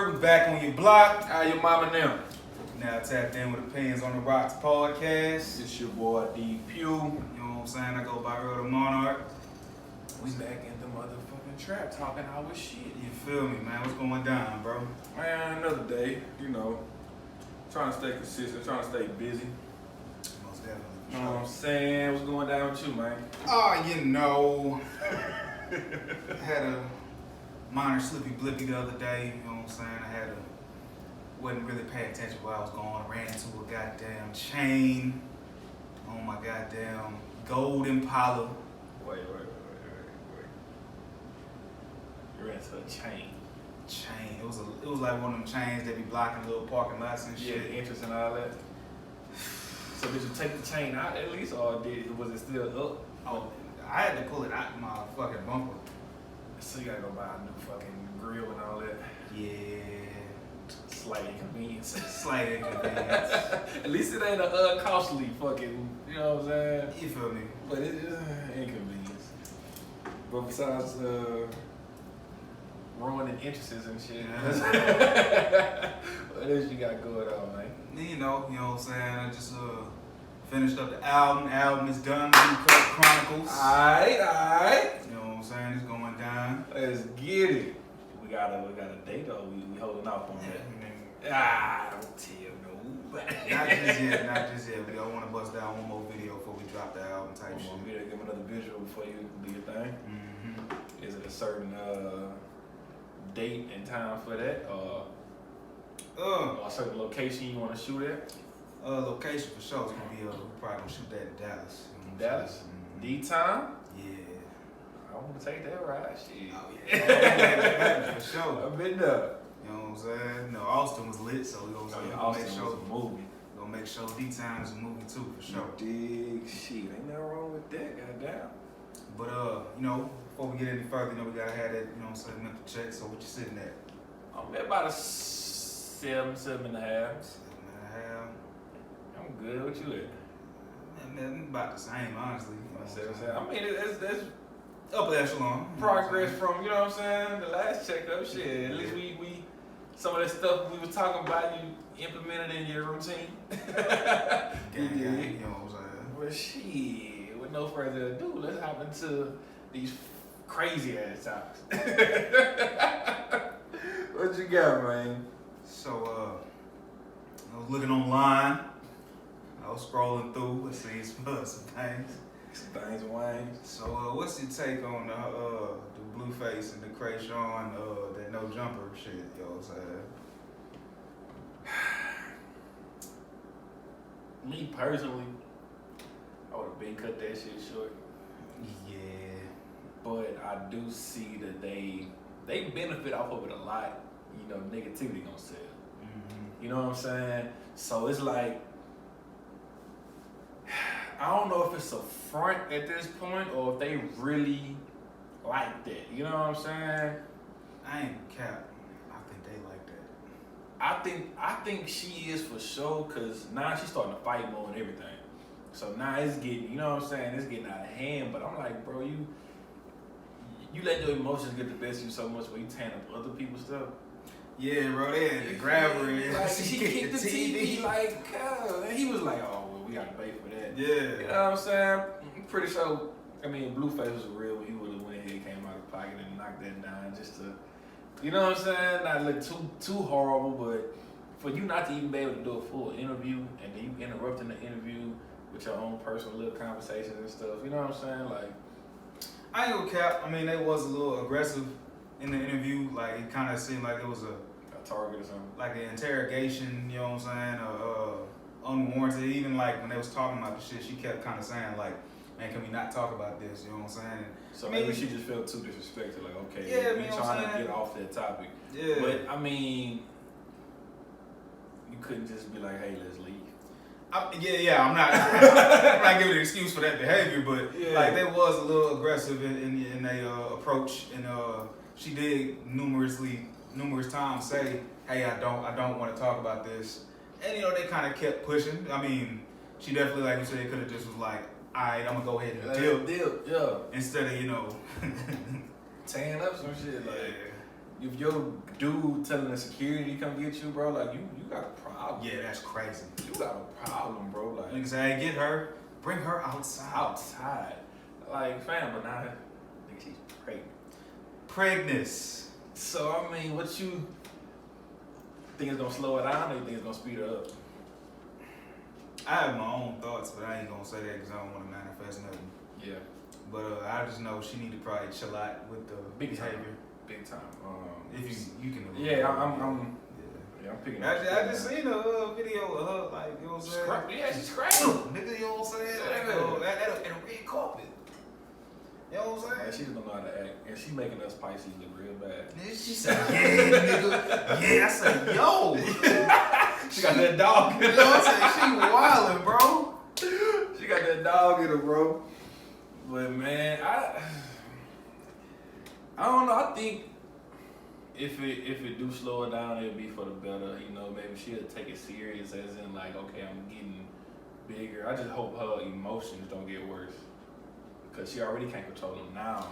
word, we back on your block. How your mama now? Now tapped in with Opinions on the Rocks podcast. It's your boy DeePugh. You know what I'm saying? I go by Earl The Monarch. We back in the motherfucking trap talking our shit. You feel me, man? What's going down, bro? Man, another day, you know. Trying to stay consistent, trying to stay busy. Most definitely. You know what I'm saying? What's going down with you, man? Oh, you know. I had a minor slippy blippy the other day, you know what I'm saying? Wasn't really paying attention where I was going. Ran into a goddamn chain on my goddamn gold Impala. Wait. You ran into a chain. It was like one of them chains that be blocking little parking lots and shit. Yeah, the entrance and all that. So did you take the chain out at least, or was it still up? Oh, I had to pull it out my fucking bumper. So you gotta go buy a new fucking grill and all that. Yeah. Slight inconvenience. Slight inconvenience. At least it ain't a costly fucking, you know what I'm saying? You feel me? But it is inconvenience. But besides ruining entrances and shit, what else you got going on, man? You know what I'm saying? I just finished up the album. The album is done. BlueFace Chronicles. Alright. You know what I'm saying? It's going down. Let's get it. We got a date though. We holding off on that. Don't tell nobody. Not just yet. We don't want to bust down one more video before we drop the album type One shit. more video, give me another visual before you do your thing. Mm-hmm. Is it a certain date and time for that, or a certain location you want to shoot at? Location for sure is gonna be. We're probably gonna shoot that in Dallas. Dallas. Mm-hmm. D-time. Yeah. I want to take that ride. Shit. Oh yeah. For sure. I've been there. You know what I'm saying? No, Austin was lit, so we're gonna make sure. Was a movie. We're gonna make sure D-Time is a movie too, for sure. Dig shit. Ain't nothing wrong with that, goddamn. But before we get any further, we gotta have that, you know what I'm saying, mental check. So what you sitting at? I'm at about a 7.5. 7.5. I'm good. What you at? Man, about the same, honestly. I mean, it's upper echelon. progress from, you know what I'm saying, the last checkup. Shit, at least we some of that stuff we was talking about, you implemented in your routine. You know what I'm saying? Well, shit, with no further ado, let's hop into these crazy ass topics. What you got, man? So, I was looking online. I was scrolling through and seeing some things. Some things and wines. So, what's your take on the BlueFace and the Chrisean that NoJumper shit? You know what I'm saying? Me personally, I would have been cut that shit short. Yeah. But I do see that they benefit off of it a lot. You know, negativity gonna sell. Mm-hmm. You know what I'm saying? So it's like, I don't know if it's a front at this point or if they really like that. You know what I'm saying? I ain't cap. I think they like that. I think she is for sure, because now she's starting to fight more and everything. So now it's getting, you know what I'm saying? It's getting out of hand. But I'm like, bro, you let your emotions get the best of you so much where you tan up other people's stuff. Yeah, bro, they had to grab her and like, she kicked the TV. Like, and he was like, oh, well, we got to pay for that. Yeah. You know what I'm saying? I'm pretty sure, BlueFace was real. He would have went ahead, came out of pocket and knocked that down just to, you know what I'm saying? Not look too horrible, but for you not to even be able to do a full interview and then you interrupting the interview with your own personal little conversations and stuff, you know what I'm saying? Like, I ain't gonna cap. I mean, they was a little aggressive in the interview. Like, it kind of seemed like it was a target or something. Like an interrogation, you know what I'm saying? Unwarranted. Even like when they was talking about the shit, she kept kind of saying like, man, can we not talk about this? You know what I'm saying? So maybe she just felt too disrespected. Like, okay, yeah, we trying to get off that topic. Yeah. But I mean, you couldn't just be like, hey, let's leave. I'm not giving an excuse for that behavior, but like they was a little aggressive in their approach, and she did numerous times say, hey, I don't want to talk about this, and they kind of kept pushing. I mean, she definitely, like you said, could have just was like, all right, I'm gonna go ahead and deal, yeah, instead of tearing up some shit, like. if your dude telling the security to come get you, bro, like you got a problem. Yeah, that's crazy. You got a problem, bro. Like niggas say, hey, get her, bring her outside. Outside. Like, fam, but now nigga, she's pregnant. Pregnant. So I mean, what you think is gonna slow it down, or you think it's gonna speed it up? I have my own thoughts, but I ain't gonna say that because I don't want to manifest nothing. Yeah. But I just know she need to probably chill out with the Big behavior. time. Big time. If you can. Yeah, I'm picking up. I just seen a video of her, like, you know what I'm saying? Yeah, she's crazy. Nigga, you know what I'm saying? Like, in a red carpet. You know what I'm saying? Yeah, she just don't know how to act. And she making us Pisces look real bad. Yeah, she said, yeah, nigga. Yeah, I said, yo. She got that dog in her. You know what I'm saying? She wildin', bro. She got that dog in her, bro. But man, I don't know. I think if it do slow it down, it'll be for the better. You know, maybe she'll take it serious, as in like, okay, I'm getting bigger. I just hope her emotions don't get worse, cause she already can't control them now.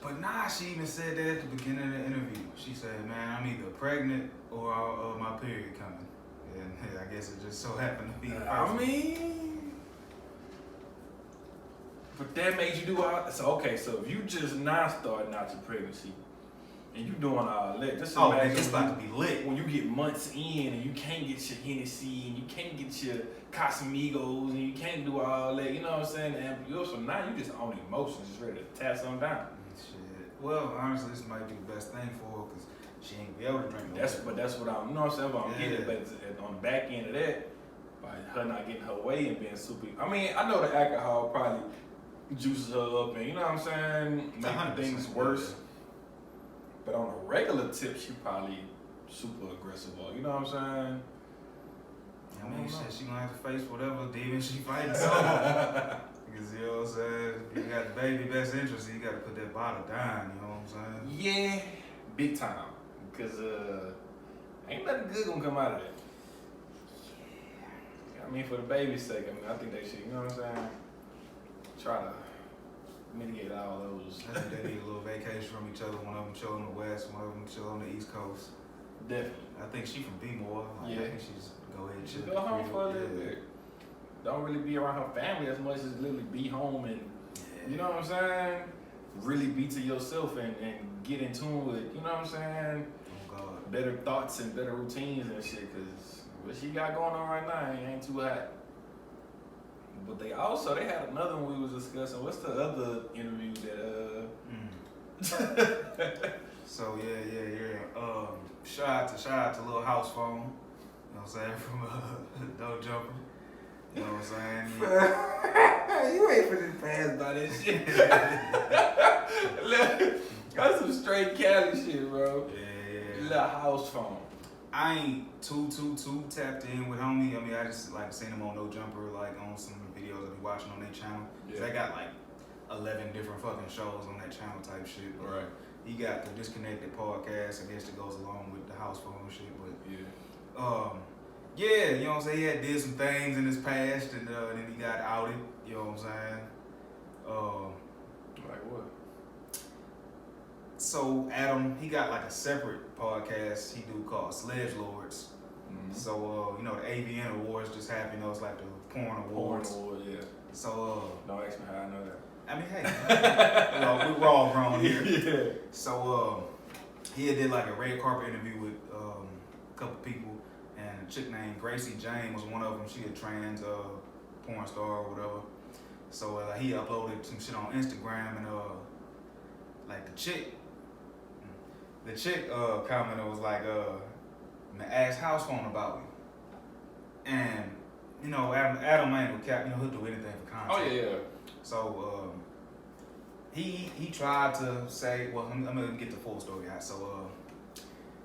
But nah, she even said that at the beginning of the interview. She said, man, I'm either pregnant or my period coming. And I guess it just so happened to be the I mean, but that made you do all. So okay, so if you just now starting out your pregnancy and you doing all that, just imagine it's about to be lit. when you get months in and you can't get your Hennessy and you can't get your Casamigos and you can't do all that. You know what I'm saying? And so now you just on emotions, just ready to tear something down. Shit. Well, honestly, this might be the best thing for her because she ain't be able to drink. That's what I'm. You know what I'm saying? But I'm getting it, but on the back end of that, by her not getting her way and being super. I mean, I know the alcohol probably juices her up, and you know what I'm saying, making things worse. But on a regular tip, she probably super aggressive. You know what I'm saying? I mean, shit, she gonna have to face whatever demon she fighting. Because you know what I'm saying? If you got the baby best interest, you gotta put that bottle down. You know what I'm saying? Yeah, big time. Because ain't nothing good gonna come out of that. I mean, for the baby's sake, I mean, I think they should, you know what I'm saying? Try to mitigate all those. I think they need a little vacation from each other. One of them chill on the west, one of them chill on the east coast. Definitely. I think she from B-More. Yeah. I think she just go ahead and chill. Go home for a little bit. Don't really be around her family as much as literally be home and, you know what I'm saying? Really be to yourself and get in tune with, you know what I'm saying? Oh, God. Better thoughts and better routines and shit, because what she got going on right now ain't too hot. But they had another one we was discussing. What's the other interview that So yeah. Shout out to Lil Housephone. You know what I'm saying? From NoJumper. You know what I'm saying? Yeah. You ain't finna pass by this shit. That's some straight Cali shit, bro. Yeah. Lil Housephone. I ain't too tapped in with homie. I mean, I just like seen him on NoJumper, like on some videos I be watching on their channel. Yeah. They got like 11 different fucking shows on that channel type shit. But right. He got the Disconnected podcast, I guess, that goes along with the Housephone shit. But yeah, you know what I'm saying? He had did some things in his past, and then he got outed. You know what I'm saying? Like what? So Adam, he got like a separate podcast he do called Sledge Lords. Mm-hmm. So you know the AVN Awards just happened. You know, it's like the porn awards. Porn awards, yeah. So don't ask me how I know that. I mean, hey, we're all grown here. Yeah. So he did like a red carpet interview with a couple people, and a chick named Gracie Jane was one of them. She a trans porn star or whatever. So he uploaded some shit on Instagram, and like the chick commented was like, ask Housephone about me. And you know, Adam ain't no cap, you know, he'll do anything for content. Oh yeah. So he tried to say, well, I'm gonna get the full story out. So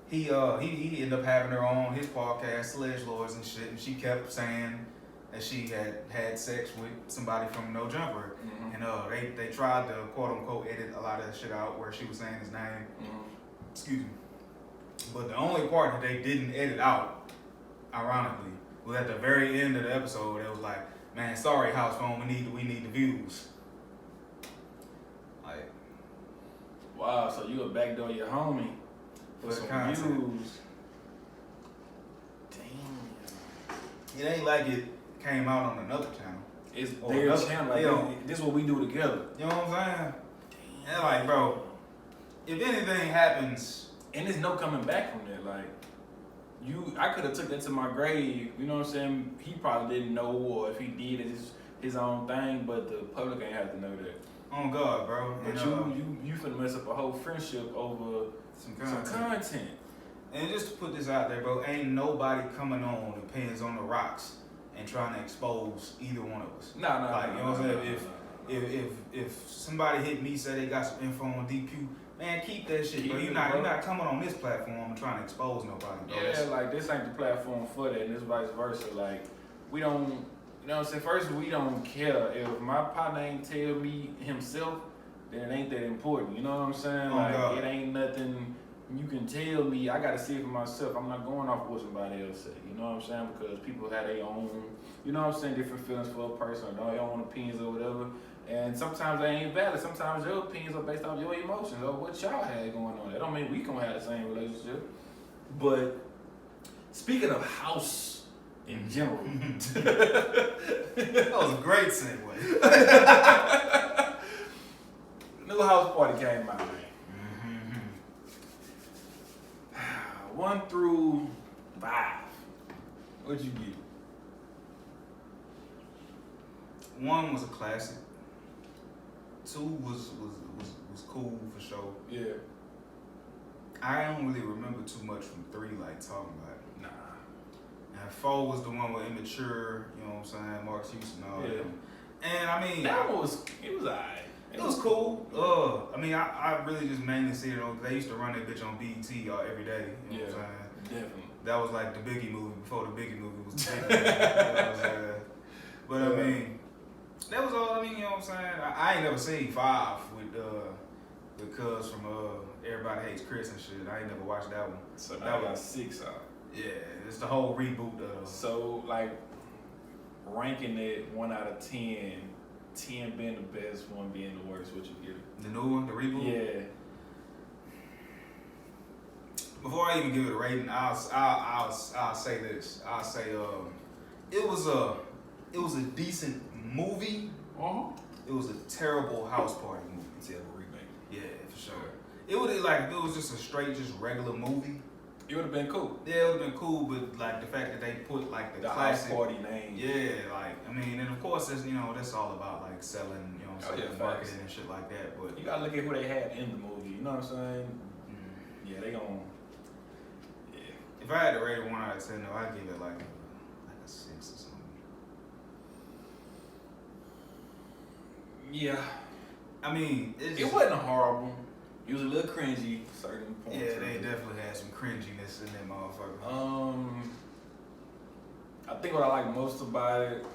he ended up having her on his podcast, Sledge Lords and shit, and she kept saying that she had sex with somebody from NoJumper, and they tried to quote unquote edit a lot of that shit out where she was saying his name. Excuse me. But the only part that they didn't edit out, ironically, was at the very end of the episode. It was like, man, sorry, Housephone, we need the views. Like, wow, so you would backdoor your homie for some content. views. Damn. It ain't like it came out on another channel. It's Or their another- channel. Like, yeah. this is what we do together. You know what I'm saying? And like, bro, if anything happens, And there's no coming back from that. Like, I could have took that to my grave. You know what I'm saying? He probably didn't know, or if he did, it's his own thing. But the public ain't have to know that. on God, bro. But And, you finna mess up a whole friendship over some some content. And just to put this out there, bro, ain't nobody coming on the Pens on the Rocks and trying to expose either one of us. Nah. Like, you know what I'm saying? If somebody hit me, say they got some info on DeePugh, man, keep that shit, bro. You're not coming on this platform and trying to expose nobody, bro. Yeah, like this ain't the platform for that, and this vice versa. Like, we don't, you know what I'm saying? First, we don't care if my partner ain't tell me himself, then it ain't that important. You know what I'm saying? Oh, Like, God. it ain't nothing you can tell me. I gotta see it for myself. I'm not going off what somebody else say. You know what I'm saying? Because people have their own, you know what I'm saying, different feelings for a person, or their own opinions or whatever. And sometimes they ain't valid. Sometimes your opinions are based off your emotions or what y'all had going on. That don't mean we gonna have the same relationship. But speaking of house in general, That was a great segue. new house party came out, man. 1 through 5. What'd you get? 1 was a classic. 2 was cool for sure. Yeah. I don't really remember too much from 3, like talking about it. Nah. And 4 was the one with immature, you know what I'm saying, Mark Houston and all Yeah. that. And I mean, That one was, it was alright. it was cool. I mean, I really just mainly see it on, they used to run that bitch on BET every day. You know what I'm saying? Definitely. That was like the Biggie movie before the Biggie movie was the Biggie movie. You know what I'm saying? But I mean, that was all. I mean, you know what I'm saying? I ain't never seen 5 with the cuz from Everybody Hates Chris and shit. I ain't never watched that one. So That now I got was- 6 out. Yeah, it's the whole reboot. So, like, ranking it 1 out of 10, 10 being the best, 1 being the worst, what you get it? The new one, the reboot. Yeah. Before I even give it a rating, I'll say this. I'll say it was a decent movie. It was a terrible house party movie. Terrible remake. Yeah, for sure. It would like if it was just a straight, just regular movie. It would have been cool. Yeah, it would have been cool, but like the fact that they put like the house classic party name. Yeah, like I mean, and of course, that's that's all about like selling, marketing facts. and shit like that. But You gotta look at who they had in the movie. You know what I'm saying? Yeah, they gon' if I had to rate it 1 out of 10, though, I'd give it like a 6 or something. Yeah. I mean, It wasn't horrible. It was a little cringy, certain points. Yeah, they definitely had some cringiness in that motherfucker. I think what I like most about it,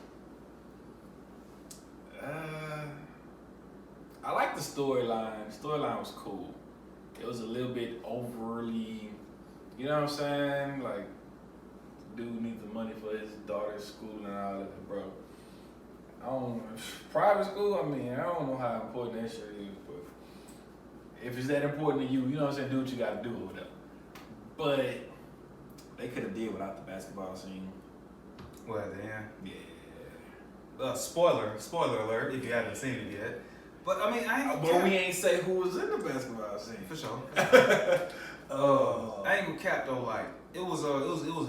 I like the storyline. The storyline was cool. It was a little bit overly, you know what I'm saying? Like, dude needs the money for his daughter's school and all that, bro. I don't know. Private school, I mean, I don't know how important that shit is, but if it's that important to you, you know what I'm saying, do what you gotta do or whatever. But they could have did without the basketball scene. Well, at the end. Yeah. Spoiler alert if you haven't seen it yet. But I mean, I ain't But we ain't say who was in the basketball scene. for sure. I ain't gonna cap though. Like it was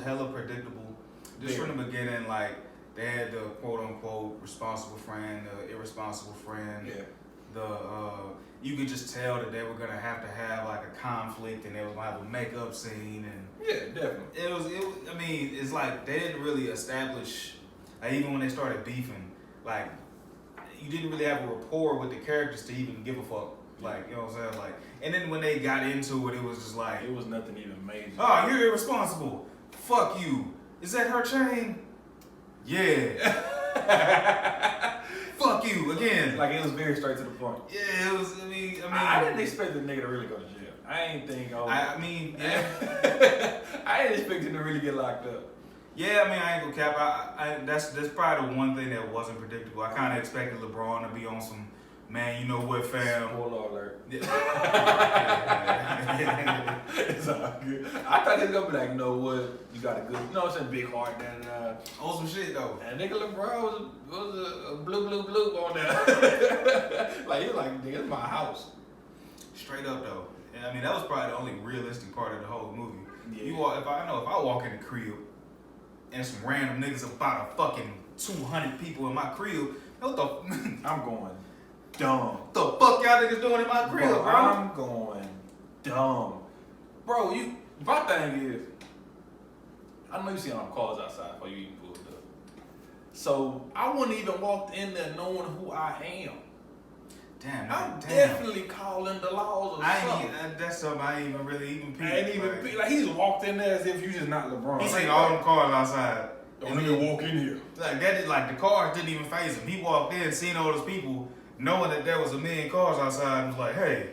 hella predictable. Just from the beginning, like they had the quote unquote responsible friend, the irresponsible friend. Yeah. You could just tell that they were gonna have to have like a conflict, and they were gonna have a makeup scene, and Yeah, definitely. it was. I mean, it's like they didn't really establish. Like, even when they started beefing, like you didn't really have a rapport with the characters to even give a fuck. Like, you know what I'm saying? Like, and then when they got into it, it was just like, It was nothing even major. oh, you're irresponsible. Fuck you. Is that her chain? Yeah. Fuck you again. Like, it was very straight to the point. Yeah, it was. I mean, I didn't expect the nigga to really go to jail. I ain't think. I mean, yeah. I didn't expect him to really get locked up. Yeah, I mean, I ain't gonna cap. That's probably the one thing that wasn't predictable. I kind of expected LeBron to be on some Man, you know what, fam? Spoiler alert. Yeah. It's all good. I thought he was gonna be like, you know what? You got a good, you know what I'm saying, big heart. That On some shit though. and nigga LeBron was a blue on there. Like he was like, nigga, it's my house. Straight up though. And I mean, that was probably the only realistic part of the whole movie. Yeah. You walk, if I walk in the crib and some random niggas about a fucking 200 people in my crib, what the I'm going dumb. the fuck y'all niggas doing in my crib, bro? I'm going dumb. Bro, my thing is, I know you see all the cars outside before you even pulled up. So I wouldn't even walk in there knowing who I am. Damn, I'm damn. definitely calling the laws or something. That's something I ain't even really even peep. I ain't even like he just walked in there as if you just not LeBron. He seen all them cars outside. Don't even walk in here. Like that is like the cars didn't even phase him. He walked in, seen all those people, knowing that there was a million cars outside, and was like, "Hey,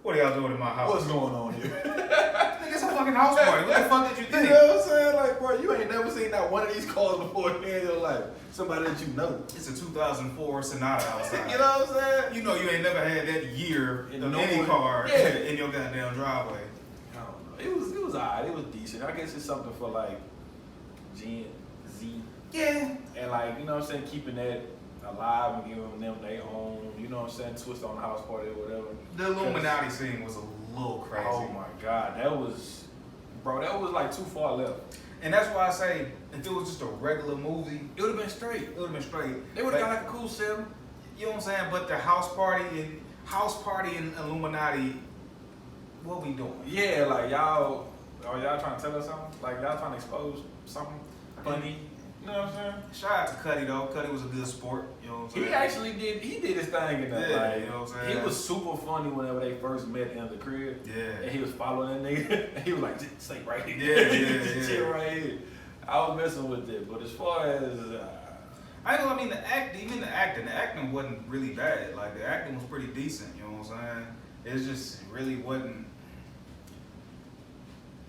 what are y'all doing in my house? What's going on here? Nigga, it's a fucking house party. What the fuck did you You think? know what I'm saying? Like, bro, you ain't never seen that one of these cars before in your life. Somebody that you know. It's a 2004 Sonata outside. You know what I'm saying? You know you ain't never had that year And of no any one- car yeah. in your goddamn driveway. I don't know. It was alright. It was decent. I guess it's something for like Gen Z. Yeah. And like, you know what I'm saying, keeping that alive and giving them their own, you know what I'm saying, twist on the house party or whatever. The Illuminati scene was a little crazy. Oh my God, that was like too far left. And that's why I say, if it was just a regular movie, It would have been straight. it would have been straight. They would have got like a cool 7. You know what I'm saying? But the house party and Illuminati, what we doing? Yeah, like y'all trying to tell us something? Like y'all trying to expose something funny? You know what I'm saying? Shout out to Cuddy though. Cuddy was a good sport. You know what I'm saying? He actually did his thing in that. Yeah, like, you know what I'm saying? He was super funny whenever they first met in the crib. Yeah. And he was following that nigga. And he was like, just stay right here. Yeah. Chill right here. I was messing with it. But as far as I mean the acting wasn't really bad. Like the acting was pretty decent, you know what I'm saying? It's just it really wasn't.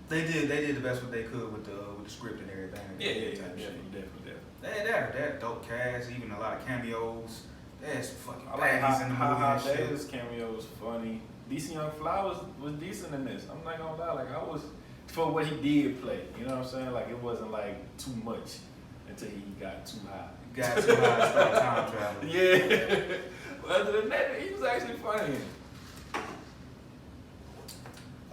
They did the best what they could with the script and everything. Definitely. They had a dope cast, even a lot of cameos. They had some fucking I like baddies in the movie and shit. Davis cameo was funny. DC Young Fly was decent in this. I'm not gonna lie, like I was for what he did play. You know what I'm saying? Like it wasn't like too much until he got too high. Got too high and started time traveling. Yeah. But other than that, he was actually funny.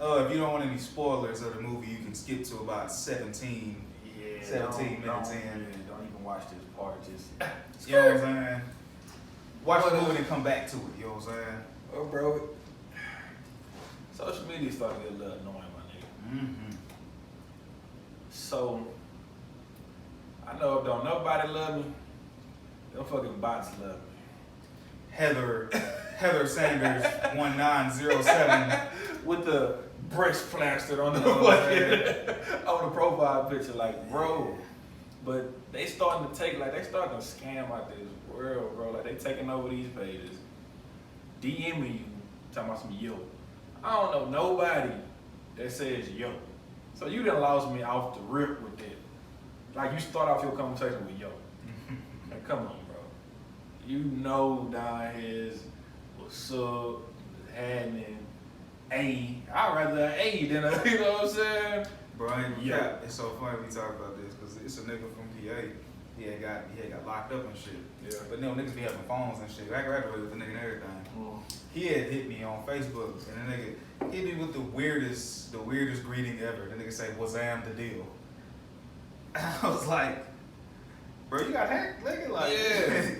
If you don't want any spoilers of the movie, you can skip to about 17 minutes in. Don't even watch this part. Just You know what I'm saying? Watch the movie and come back to it. You know what I'm saying? oh, bro. Social media starting to get a little annoying, my nigga. Mm-hmm. So I know if don't nobody love me, them fucking bots love me. Heather Sanders 1907. With the breast plastered on the Oh, on the profile picture, like bro. But they starting to scam out this world, bro. Like they taking over these pages, DMing you, talking about some yo. I don't know nobody that says yo. So you done lost me off the rip with that. Like you start off your conversation with yo. Like come on, bro. You know down here's what's up, what's happening. I'd rather an A than a, you know what I'm saying? Bro, Yeah. It's so funny we talk about this because it's a nigga from PA. He had got locked up and shit. Yeah. But you know, niggas be having phones and shit. I graduated with the nigga and everything. He had hit me on Facebook and the nigga hit me with the weirdest greeting ever. The nigga say, "What's the deal?" I was like, "Bro, you got hacked, nigga?" Like, Yeah.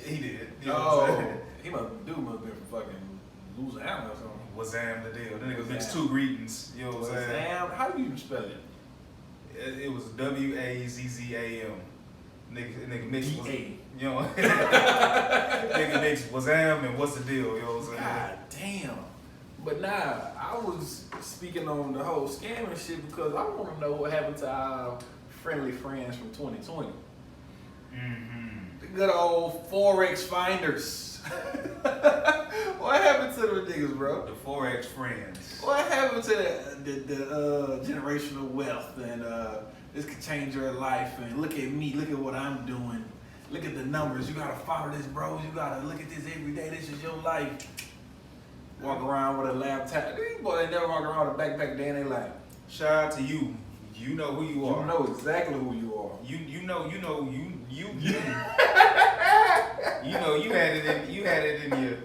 He did. You know what I'm saying? He must have been from fucking Louisiana or something. What's the deal? The nigga mixed two greetings. You know what I'm saying? How do you spell it? It was WAZZAM. Nigga mixed was, D-A. you know. Nigga mixed Wazam and what's the deal? You know what I'm saying? God damn. But nah, I was speaking on the whole scamming shit because I want to know what happened to our friendly friends from 2020. Mm-hmm. The good old Forex finders. What happened to them niggas, bro? The Forex friends. What happened to the generational wealth and this could change your life and look at me, look at what I'm doing. look at the numbers. You gotta follow this, bro. You gotta look at this every day. This is your life. Walk around with a laptop. These boys, they never walk around with a backpack day in their life. Shout out to you. You know who you are. You know exactly who you are. You know you had it in your.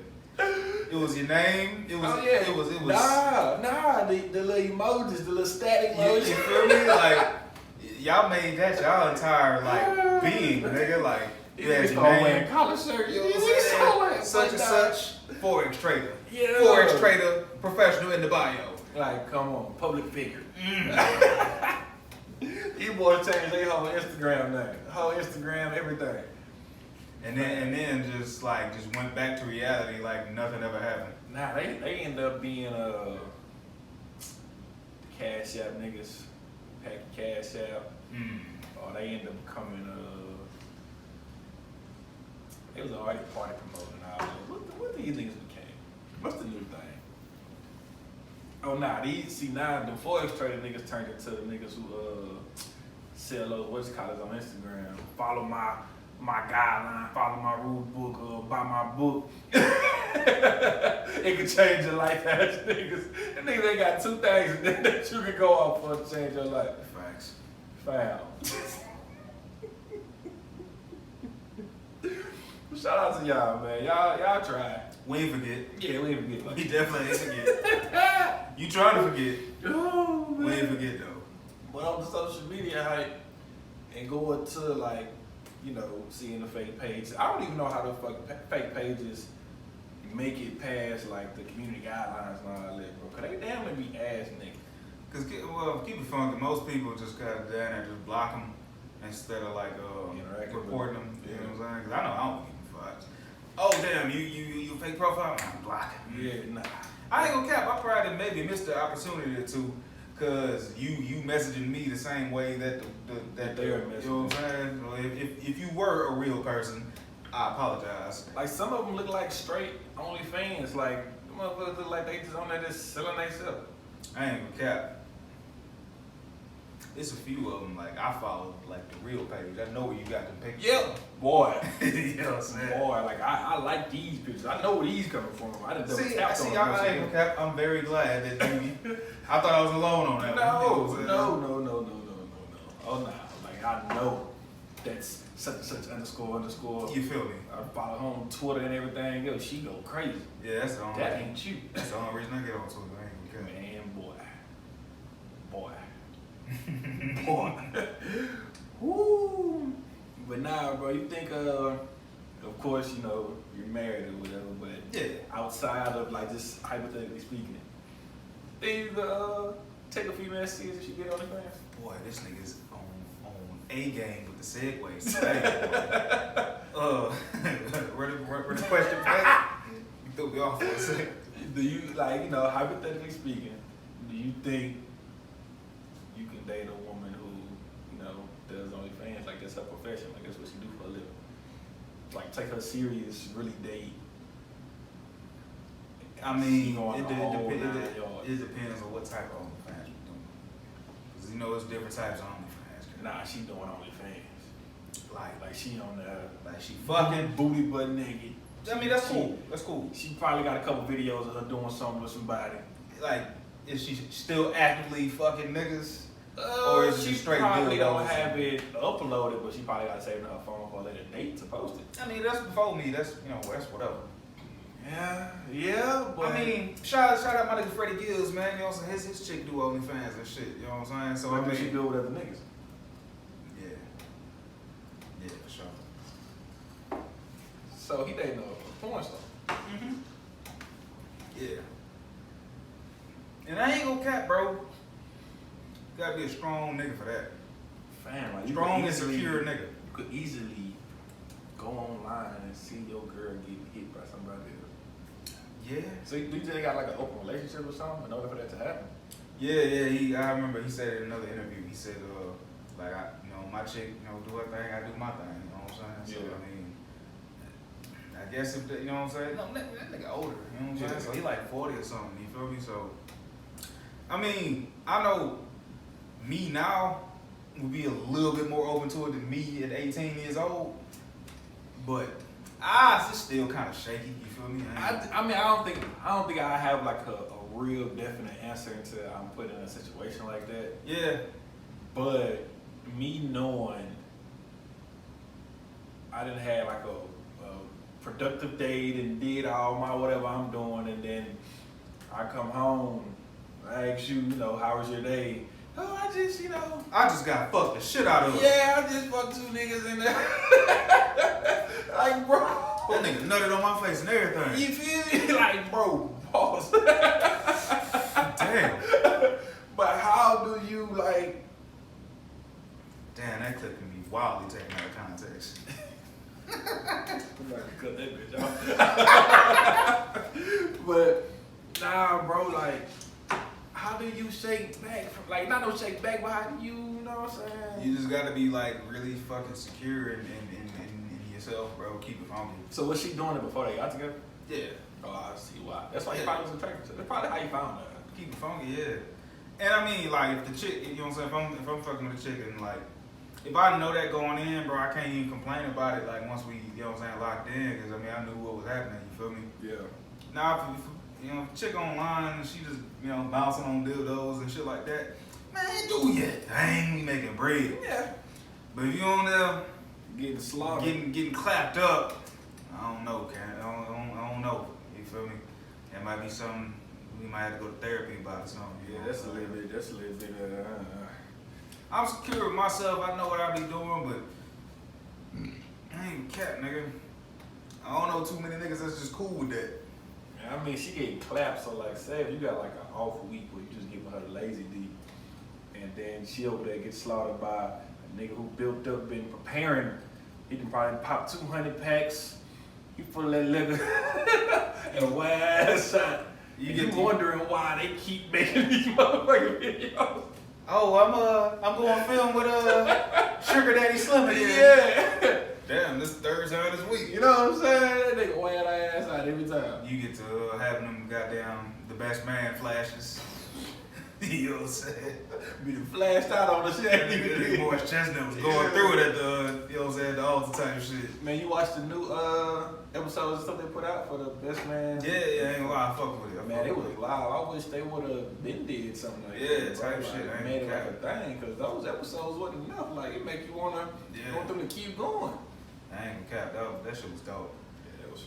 It was your name. It was. Oh, yeah. It was. Nah. The little emojis, the little static emojis. You feel me? Like y'all made that y'all entire like being, nigga. Like you had your name. Collar shirt. You know what I'm saying? Such and such Forex trader. Yeah. Forex trader, professional in the bio. Like, come on, public figure. These boys changed their whole Instagram name, whole Instagram, everything. And then just went back to reality like nothing ever happened. Nah, they end up being Cash App niggas, pack Cash App, or they end up becoming it was already party promoting all that. What these niggas became? What's the new thing? Oh nah, now the Forex trader niggas turned into the niggas who sell those what's-callers on Instagram. Follow my guideline, follow my rule book, buy my book. It could change your life as niggas. And niggas ain't got two things that you can go off for to change your life. Facts. Foul. Shout out to y'all, man. Y'all tried. We ain't forget. Yeah, we ain't forget. We definitely ain't forget. You trying to forget. Oh, man. We ain't forget though. But on the social media hype and going to like, seeing the fake pages. I don't even know how the fake pages make it past like the community guidelines and all that, bro. Cause they damn near be ass niggas. Cause keep it funky. Most people just got down there and just block them instead of like reporting them. You know what I'm saying? Cause I know I don't give a fuck. Oh damn, you fake profile? I'm blocking. Yeah, nah. I ain't gonna cap. I probably maybe missed the opportunity or two. Cause you messaging me the same way that they're messaging. You know what I'm saying? If you were a real person, I apologize. Like some of them look like straight OnlyFans. Like the motherfuckers look like they just on there just selling themselves. I ain't gonna cap. It's a few of them. Like I follow like the real page. I know where you got the pictures. Yeah, boy. You know what I'm saying? Boy, like I like these pictures. I know where these coming from. I done See, I ain't gonna cap. I'm very glad that you. I thought I was alone on that. No. Oh nah, like I know that's such underscore. You feel me? I follow her on Twitter and everything. Yo, she go crazy. Yeah, that's the only. That ain't you. That's the only reason I get on Twitter. I ain't gonna cap. Man, boy. Woo. But nah, bro, you think of course, you're married or whatever, but yeah, outside of like just hypothetically speaking, think you take a female serious if she get on the fans? Boy, this nigga's on A game with the segues. Where the question back? You threw me off for a second. Do you hypothetically speaking, do you think you can date a woman who, does OnlyFans, like that's her profession, like that's what she do for a living? Like take her serious, really date. I mean, it depends on what type of OnlyFans you're doing. Because it's different types of OnlyFans. Nah, she doing OnlyFans. Like she on the, like she fucking booty butt naked. I mean, that's cool. That's cool. She probably got a couple videos of her doing something with somebody. Like, is she still actively fucking niggas? Or is she straight probably don't have it uploaded, but she probably got to save it on her phone for a later date to post it. I mean, that's before me. That's that's whatever. Yeah, but I mean, shout out my nigga Freddie Gills, man. You know what I'm saying? His chick do OnlyFans and shit. You know what I'm saying? So what she do with other niggas? Yeah, for sure. So he dating a porn star. Mm-hmm. Yeah. And I ain't gonna cap, bro. Gotta be a strong nigga for that. Fam, like strong and secure nigga. You could easily go online and see your girl get hit by somebody else. Yeah. So do you think they got like an open relationship or something in order for that to happen? Yeah. I remember he said in another interview. He said, my chick, do her thing, I do my thing. You know what I'm saying? So I mean, I guess if you know what I'm saying. No, that nigga older. You know what I'm saying? So he like 40 or something. You feel me? So I mean, I know me now would be a little bit more open to it than me at 18 years old. But it's still kind of shaky. You feel me? I mean, I don't think I have like a real definite answer until I'm put in a situation like that. Yeah. But me knowing I didn't have like a productive day and did all my whatever I'm doing, and then I come home, I ask you, how was your day? Oh, I just got fucked the shit out of. Yeah, I just fucked 2 niggas in there. Like, bro. That nigga nutted on my face and everything. You feel me? Like, bro, pause. Damn. But how do you, like... Damn, that clip can be wildly taken out of context. I'm about to cut that bitch off. But, nah, bro, like... How do you shake back? Like, not no shake back, but how do you know what I'm saying? You just gotta be like really fucking secure in yourself, bro. Keep it funky. So was she doing it before they got together? Yeah. Oh, I see why. That's why you probably was attracted to her. That's probably how you found her. Keep it funky, yeah. And I mean, like, if the chick, you know what I'm saying, if I'm fucking with a chick and like, if I know that going in, bro, I can't even complain about it, like, once we, you know what I'm saying, locked in, because I mean, I knew what was happening, you feel me? Yeah. Now, if a chick online and she just, bouncing on dildos and shit like that, man, do your thing, we making bread. Yeah. But if you on there getting slaughtered, getting clapped up, I don't know, Karen. I don't know. You feel me? That might be something we might have to go to therapy about or something. Yeah, that's a little bit. I'm secure with myself. I know what I be doing, but I ain't a cat, nigga. I don't know too many niggas that's just cool with that. I mean, she getting clapped, so like, say if you got like an off week where you just giving her the lazy D, and then she over there gets slaughtered by a nigga who built up, been preparing. He can probably pop 200 packs. You full of that liquor and wild shot. You wondering why they keep making these motherfucking videos. Oh, I'm going film with Sugar Daddy Slim again. Yeah. Damn, this third time this week. You know what I'm saying? That nigga wild ass out every time. You get to having them goddamn the best man flashes. You know what I'm saying? Be the flashed out on the shit. Nigga Morris Chestnut was going through it at the, you know what I'm saying, the altar type shit. Man, you watched the new episodes and stuff they put out for the best man? Yeah, ain't gonna lie, I fuck with it. Man, it was live. I wish they would have been did something like that. Yeah, type shit. Like, made it like a thing, because those episodes wasn't enough. Like, it make you wanna want them to keep going. I ain't gonna cap, that shit was dope. Yeah, that was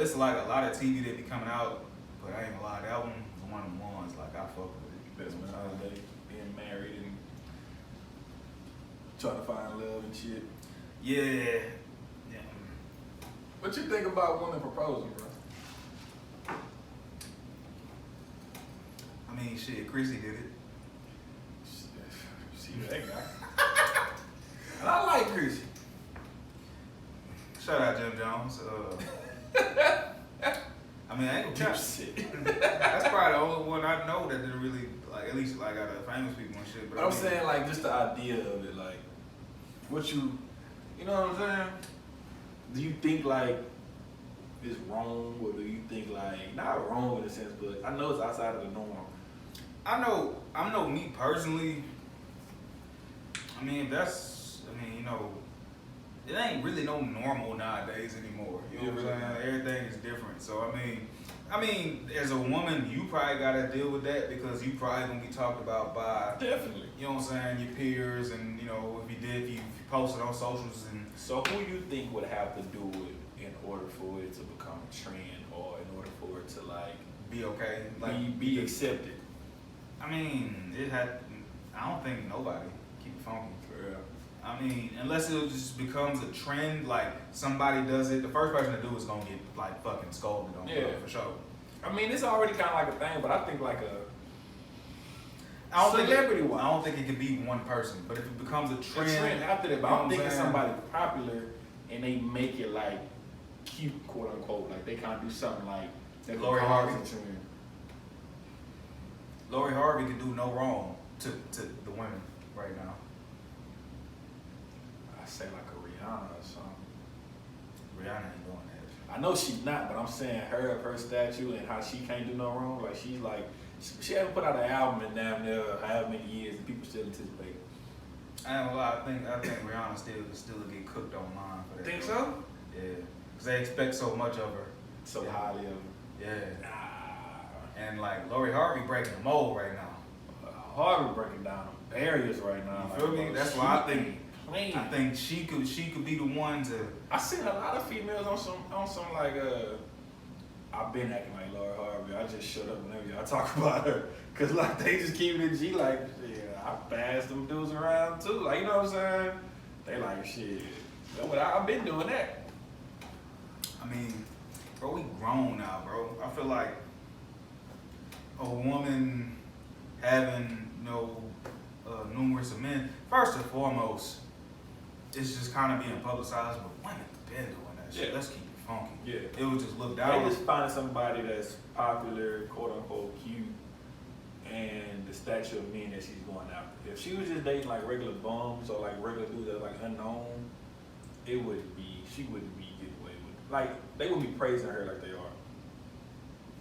It's like a lot of TV that be coming out, but I ain't gonna lie, that one was one of the ones, like, I fuck with it. Best man holiday, being married and trying to find love and shit. Yeah. What you think about women proposing, bro? I mean, shit, Chrissy did it. See that guy. And I like Chrissy. Shout out Jim Jones. I mean, I ain't gonna cap. That's probably the only one I know that didn't really, like, at least like out of famous people and shit. But I'm saying, like, just the idea of it, like, what you know what I'm saying? Do you think, like, it's wrong, or do you think, like, not wrong in a sense, but I know it's outside of the norm. I know me personally, it ain't really no normal nowadays anymore. You know what I'm saying? Everything is different. So I mean, as a woman, you probably gotta deal with that because you probably gonna be talked about by Definitely. You know what I'm saying, your peers, and if you posted on socials and. So who you think would have to do it in order for it to become a trend, or in order for it to like be okay, like be accepted? I mean, I don't think nobody keep it funky. For real. I mean, unless it just becomes a trend, like somebody does it, the first person to do is gonna get like fucking scolded on it for sure. I mean, it's already kind of like a thing, but I think like I don't think it could be one person, but if it becomes a trend after that, but I'm thinking somebody popular and they make it like cute, quote unquote, like they kind of do something like that. Lori Harvey. Lori Harvey can do no wrong to the women right now. I say like a Rihanna or something. Rihanna ain't doing that. I know she's not, but I'm saying her statue and how she can't do no wrong. Like she's like, she hasn't put out an album in damn near however many years, and people still anticipate. I ain't gonna lie, I think Rihanna still get cooked online for that. Think so? Yeah, Cause they expect so much of her. So highly of her. Yeah. And like Lori Harvey breaking the mold right now. Harvey breaking down the barriers right now. You feel me? That's why I think she could be the one to. I seen a lot of females on some like I've been acting like Lori Harvey. I just shut up whenever y'all talk about her, cause like they just keep it G. Like yeah, I passed them dudes around too. Like you know what I'm saying? They like shit. I've been doing that. I mean, bro, we grown now, bro. I feel like a woman having numerous of men. First and foremost, it's just kind of being publicized, but women been doing that shit. Yeah. Let's keep it funky. Yeah. It was just looked down. They just finding somebody that's popular, quote unquote cute, and the stature of men that she's going after. If she was just dating like regular bums or like regular dudes that are like unknown, she wouldn't be getting away with it. Like they wouldn't be praising her like they are.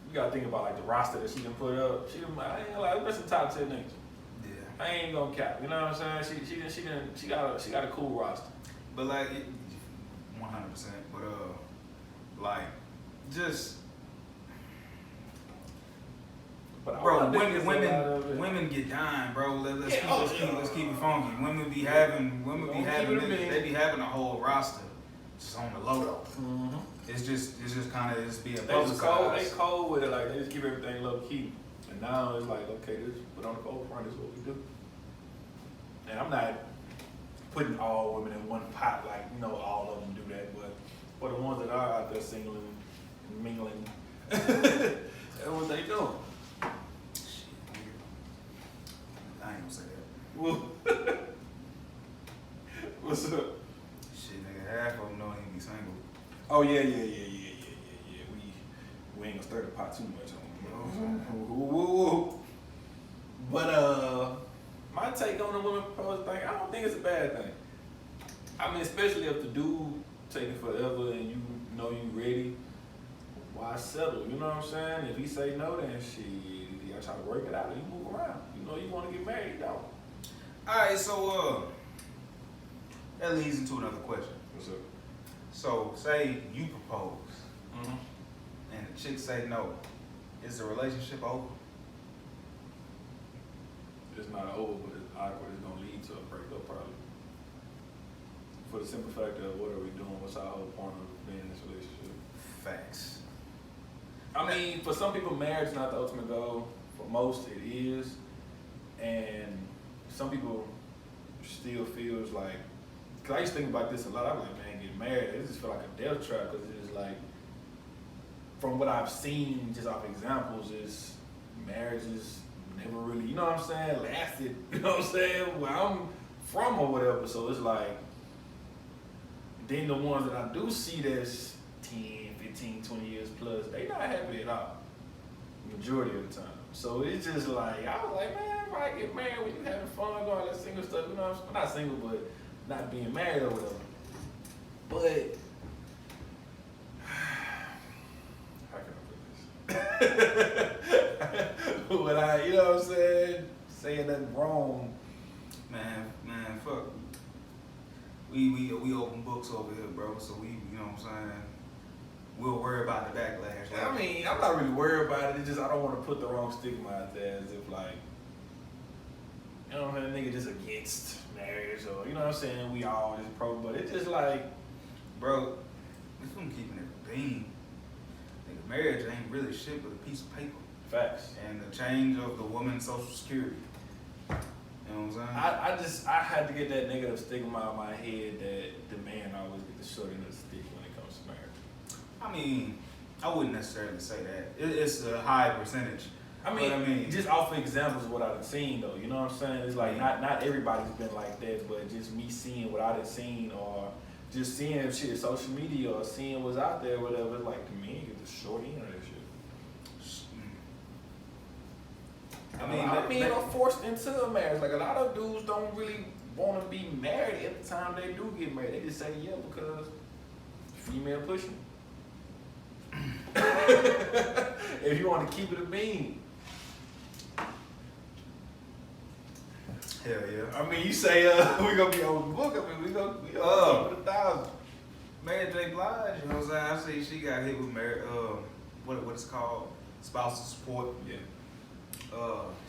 You gotta think about like the roster that she done put up. I ain't gonna lie, that's the top 10 niggas. Yeah. I ain't gonna cap. You know what I'm saying? She got a cool roster. But like, 100%. But like, just. But Bro, women get dying, bro. Let's keep it funky. Women be having they be having a whole roster just on the low. Mm-hmm. It's just kind of just being They publicized. cold with it, like they just keep everything low key. And now it's like, okay, but on the cold front is what we do. And I'm not putting all women in one pot, like all of them do that, but for the ones that are out there singling and mingling, that's what they doing. Shit, nigga. I ain't gonna say that. Well, what's up? Shit, nigga, half of them know he be single. Oh yeah. We ain't gonna stir the pot too much on it. But my take on the women proposal thing, I don't think it's a bad thing. I mean, especially if the dude taking forever and you know you ready, why settle? You know what I'm saying? If he say no, then shit, you gotta try to work it out and you move around. You know you want to get married, don't. Alright, so that leads into another question. What's up? So say you propose Mm-hmm. and the chick say no. Is the relationship over? It's not over, but it's awkward. It's gonna lead to a breakup probably. For the simple fact of what are we doing? What's our whole point of being in this relationship? Facts. I mean, for some people, marriage is not the ultimate goal. For most, it is. And some people still feels like, cause I used to think about this a lot. I was like, man, getting married, it just feel like a death trap. Cause it's like, from what I've seen, just off examples, is marriages never really, you know what I'm saying, lasted. You know what I'm saying? Where I'm from or whatever. So it's like, then the ones that I do see that's 10, 15, 20 years plus, they not happy at all. Majority of the time. So it's just like, I was like, man, if I get married when you having fun, going that single stuff, you know what I'm saying? Not single, but not being married or whatever. But, how can I put this? When you know what I'm saying? Saying nothing wrong. Man, fuck. We open books over here, bro. So we, you know what I'm saying? We'll worry about the backlash. I mean, I'm not really worried about it. It's just I don't want to put the wrong stigma out there as if like, you know, a nigga just against marriage or you know what I'm saying? We all just pro, but it's just like, bro, if I'm keeping it a bean, nigga, marriage ain't really shit but a piece of paper. facts. And the change of the woman's social security. You know what I'm saying? I had to get that negative stigma out of my head that the man always get the short end of the stick when it comes to marriage. I mean, I wouldn't necessarily say that. It's a high percentage. I mean, just off of examples of what I've seen though, you know what I'm saying? It's like not everybody's been like that, but just me seeing what I've seen or just seeing shit social media or seeing what's out there, whatever. It's like the men get the short end of that shit. I mean, are forced into a marriage. Like a lot of dudes don't really want to be married at the time they do get married. They just say yeah because female pushing. If you want to keep it a bean. Hell yeah. I mean, you say we gonna be over the book. I mean, we gonna over 1,000. Mary J. Blige, you know what I'm saying? I see she got hit with what it's called? Spousal support. Yeah.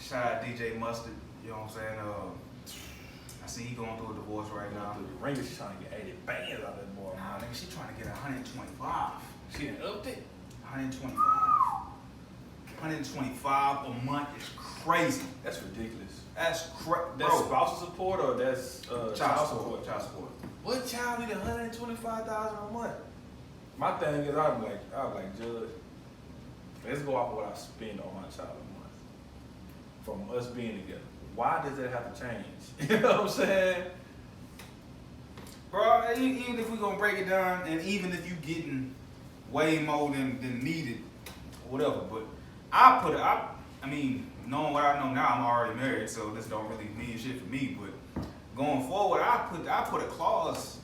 Shout out DJ Mustard, you know what I'm saying? I see he going through a divorce right now. The ring is trying to get 80 bands out of that boy. Nah, nigga, she trying to get 125. She done upped it. 125. 125 a month is crazy. That's ridiculous. That's That's spousal support or that's child support? Child support. What child need 125,000 a month? My thing is, I'm like, Judge, let's go off of what I spend on my child a month from us being together. Why does that have to change? You know what I'm saying? Bro, even if we gonna break it down, and even if you getting way more than needed, whatever. But I mean, knowing what I know now, I'm already married, so this don't really mean shit for me. But going forward, I put a clause,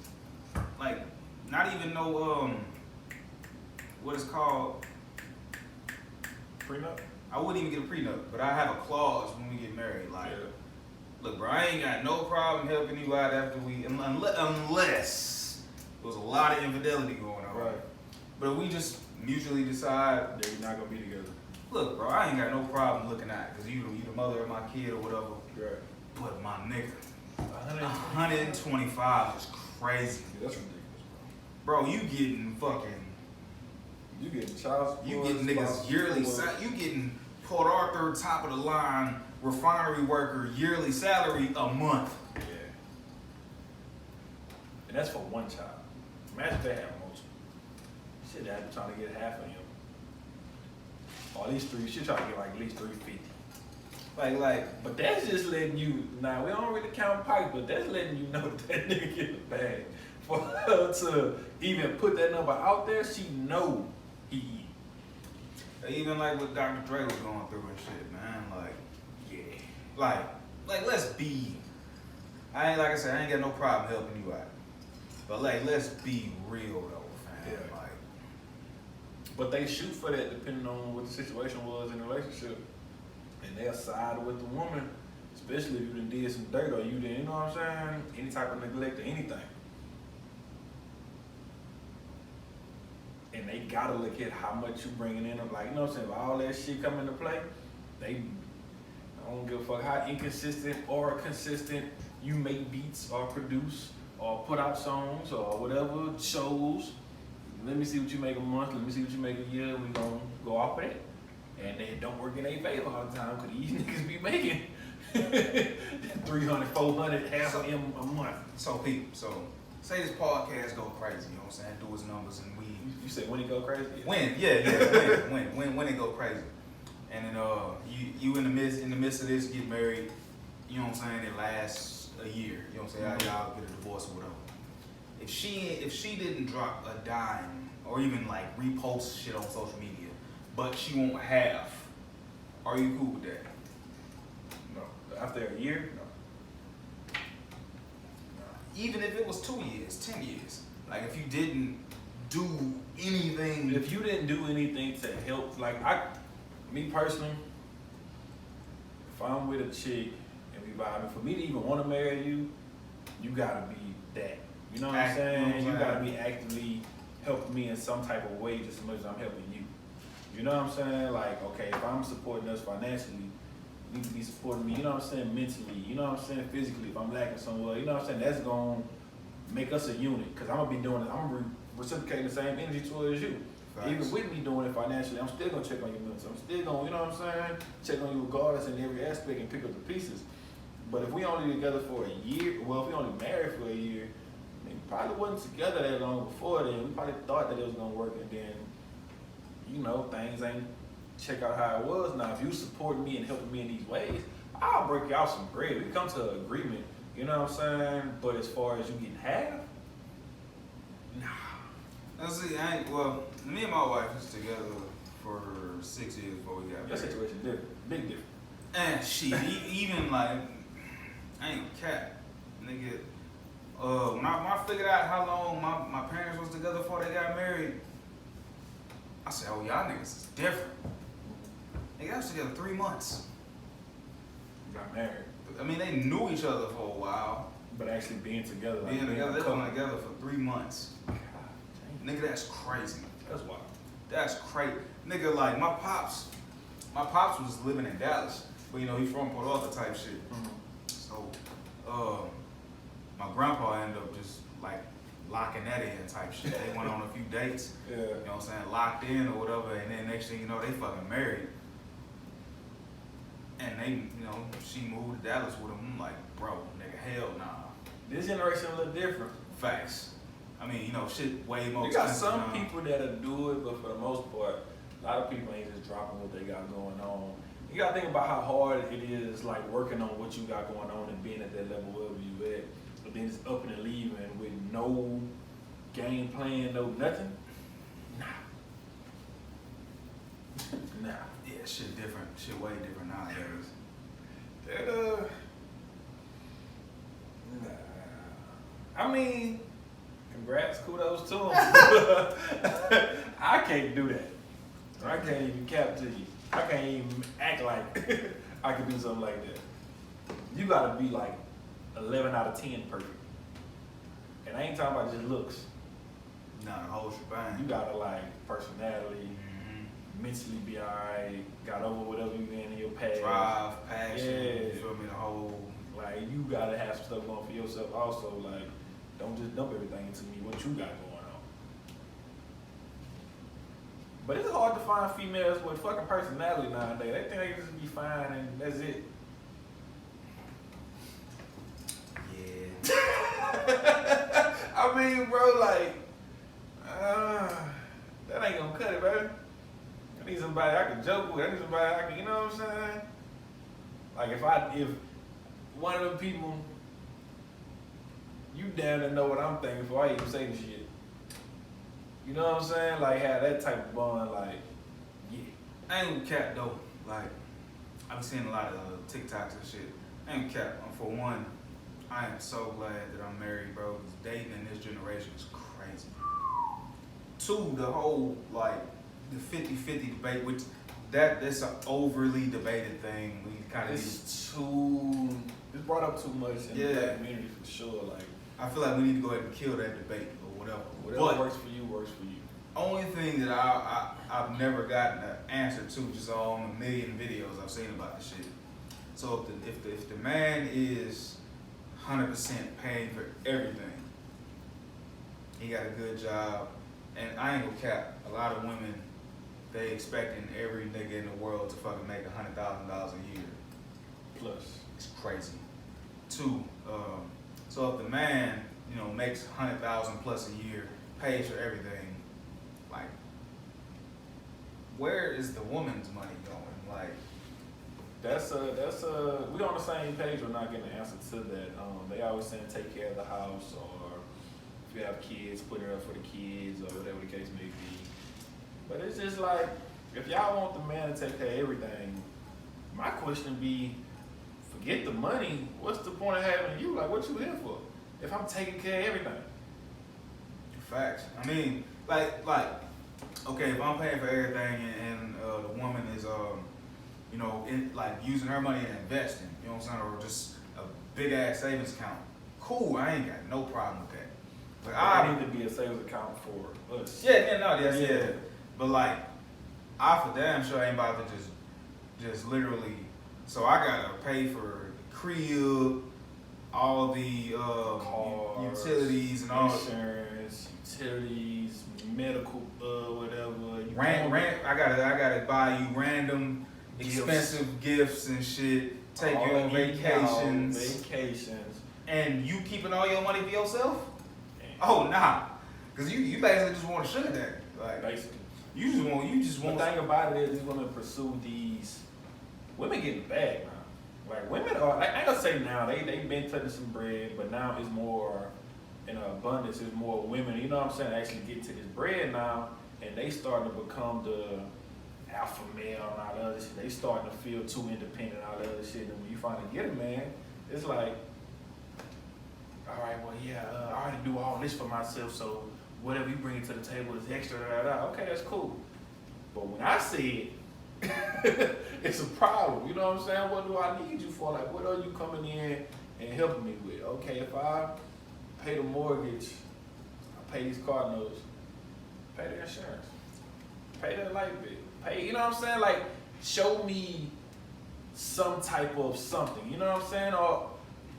like not even no what it's called. Prenup? I wouldn't even get a prenup, but I have a clause when we get married. Like, Yeah. Look, bro, I ain't got no problem helping you out after we, unless there was a lot of infidelity going on. Right. But if we just mutually decide, That we're not gonna be together. look, bro, I ain't got no problem looking at, because you the mother of my kid or whatever. Right. But my nigga, 125. 125 is crazy. Yeah, that's ridiculous, Bro, you getting fucking, You getting child support. you getting niggas yearly, you getting Port Arthur top of the line refinery worker yearly salary a month. Yeah. And that's for one child. Imagine if they have multiple. Shit, they'd be trying to get half of him. Or at least three. She'll try to get like at least 350. But that's just letting you. Now we don't really count pipes, but that's letting you know that nigga get the bag. For her to even put that number out there, she know he eat. Even like what Dr. Dre was going through and shit, man. Like, Yeah. like let's be. I said, I ain't got no problem helping you out. But like, let's be real though, fam. Yeah. Like, But they shoot for that depending on what the situation was in the relationship. And they'll side with the woman, especially if you done did some dirt or you didn't, you know what I'm saying? Any type of neglect or anything. And they gotta look at how much you bringing in. Like, you know what I'm saying? If all that shit come into play, I don't give a fuck how inconsistent or consistent you make beats or produce or put out songs or whatever, shows. Let me see what you make a month, let me see what you make a year, we gonna go off of that. And they don't work in their favor all the time because these niggas be making 300, 400, half of them a month. so people, say this podcast go crazy, you know what I'm saying? Do its numbers and we. You say when it go crazy? When it go crazy. And then you in the midst of this get married, you know what I'm saying, it lasts a year. You know what I'm saying? Y'all get a divorce or whatever. If she didn't drop a dime or even like repost shit on social media, but she won't have, are you cool with that? No. After a year? No. Even if it was 2 years, 10 years. Like if you didn't do anything. If you didn't do anything to help, like me personally, if I'm with a chick and we vibing, for me to even want to marry you, you gotta be that. You know what I'm saying? You gotta be actively helping me in some type of way just as much as I'm helping you. You know what I'm saying? Like, okay, if I'm supporting us financially, you need to be supporting me, you know what I'm saying, mentally, you know what I'm saying, physically, if I'm lacking somewhere, you know what I'm saying, that's gonna make us a unit. Cause I'm gonna be doing it, I'm reciprocating the same energy towards you. Facts. Even with me doing it financially, I'm still gonna check on your mental. I'm still gonna, you know what I'm saying, check on you regardless in every aspect and pick up the pieces. But if we only together for a year, well, if we only married for a year, we probably wasn't together that long before then. We probably thought that it was gonna work, and then, you know, things ain't check out how it was. Now, if you support me and helping me in these ways, I'll break y'all some bread. We come to an agreement, you know what I'm saying? But as far as you getting half, nah. Let's see, me and my wife was together for 6 years before we got married. Your situation different, big different. And shit, even like, I ain't cap, nigga. When I figured out how long my parents was together before they got married, I said, oh, y'all niggas is different. Nigga, I was together 3 months. Got married. I mean, they knew each other for a while. But actually being together. They were together for 3 months. Nigga, that's crazy. That's wild. That's crazy. Nigga, like, my pops was living in Dallas, but, you know, he's from Port Arthur type shit. So, my grandpa ended up just, like, locking that in type shit. They went on a few dates, Yeah. you know what I'm saying, locked in or whatever, and then next thing you know, they fucking married. And they, you know, she moved to Dallas with him. I'm like, bro, nigga, hell nah. This generation a little different. Facts. I mean, you know, shit way more You got expensive some now. people that'll do it, but for the most part, a lot of people ain't just dropping what they got going on. You gotta think about how hard it is, like working on what you got going on and being at that level wherever you at, but then just up and leaving with no game plan, no nothing. Nah. Yeah, shit different. Shit way different nowadays. That I mean, congrats, kudos to him. I can't do that. I can't even cap to you. I can't even act like I could do something like that. You gotta be like 11 out of 10 perfect. And I ain't talking about just looks. Nah, the whole shebang. You gotta like personality, mentally be alright, got over whatever you in your past. Drive, passion, Yeah. you feel me, the whole... Like, you gotta have some stuff going for yourself also. Like, don't just dump everything into me, what you got going on. But it's hard to find females with fucking personality nowadays. They think they can just be fine and that's it. Yeah. I mean, bro, like, that ain't gonna cut it, baby. I need somebody I can joke with. I need somebody I can, you know what I'm saying? Like, if one of them people, you damn to know what I'm thinking before I even say the shit. You know what I'm saying? Like, have that type of bond, like, yeah. I ain't gonna cap though. Like, I've seen a lot of TikToks and shit. I ain't gonna cap. For one, I am so glad that I'm married, bro. 'Cause dating in this generation is crazy. Two, the whole, like, the 50-50 debate, which that's an overly debated thing. We kind of It's brought up too much in the black community for sure. Like, I feel like we need to go ahead and kill that debate or whatever. whatever works for you, works for you. Only thing that I've never gotten an answer to, just on a million videos I've seen about this shit. So if the man is 100% paying for everything, he got a good job, and I ain't gonna cap, a lot of women, they expecting every nigga in the world to fucking make $100,000 a year. Plus. It's crazy. Two, so if the man, you know, makes $100,000 plus a year, pays for everything, like, where is the woman's money going? Like, we on the same page. We're not getting an answer to that. They always saying take care of the house, or if you have kids, put it up for the kids, or whatever the case may be. But it's just like, if y'all want the man to take care of everything, my question be, forget the money. What's the point of having you? Like, what you here for? If I'm taking care of everything. facts. I mean, like, okay, if I'm paying for everything and the woman is, you know, like using her money and investing, you know what I'm saying, or just a big ass savings account, cool. I ain't got no problem with that. But I need to be a savings account for us. Yeah. But like, I for damn sure ain't about to just literally. So I gotta pay for the crib, all the Cars, utilities and all. insurance, utilities, medical, whatever. I gotta buy you random expensive gifts and shit. Take you on vacations. And you keeping all your money for yourself? Oh nah, cause you basically just want a sugar daddy. Like Basically. you just want. The thing about it is these women pursue these. Women getting bag now. Like women are. I ain't gonna say now they been touching some bread, but now it's more in abundance. It's more women. You know what I'm saying? Actually get to this bread now, and they starting to become the alpha male and all the other shit. They starting to feel too independent and all the other shit. And when you finally get a man, it's like, all right, well, yeah, I already do all this for myself, so whatever you bring to the table is extra. Okay, that's cool. But when I see it, it's a problem. You know what I'm saying? What do I need you for? Like, what are you coming in and helping me with? Okay, if I pay the mortgage, I pay these car notes, Pay the insurance. Pay the light bill. Pay, you know what I'm saying? Like, show me some type of something, you know what I'm saying? Or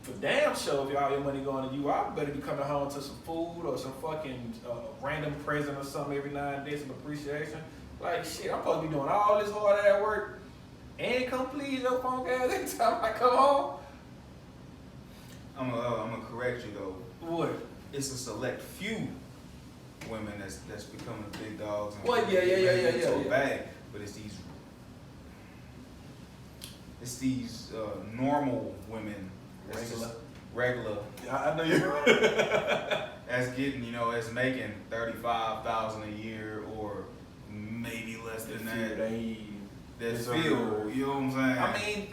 for damn sure, if all your money going to you, I better be coming home to some food or some fucking random present or something every now and then, some appreciation. Like, shit, I'm supposed to be doing all this hard ass work and come please your punk ass every time I come home. I'm gonna correct you though. What? It's a select few women that's becoming big dogs. And What? Yeah. Bag, but it's these normal women. Regular. Yeah, I know you. That's getting, you know, that's making $35,000 a year or maybe less than that. That's feel, you know what I'm saying? I mean,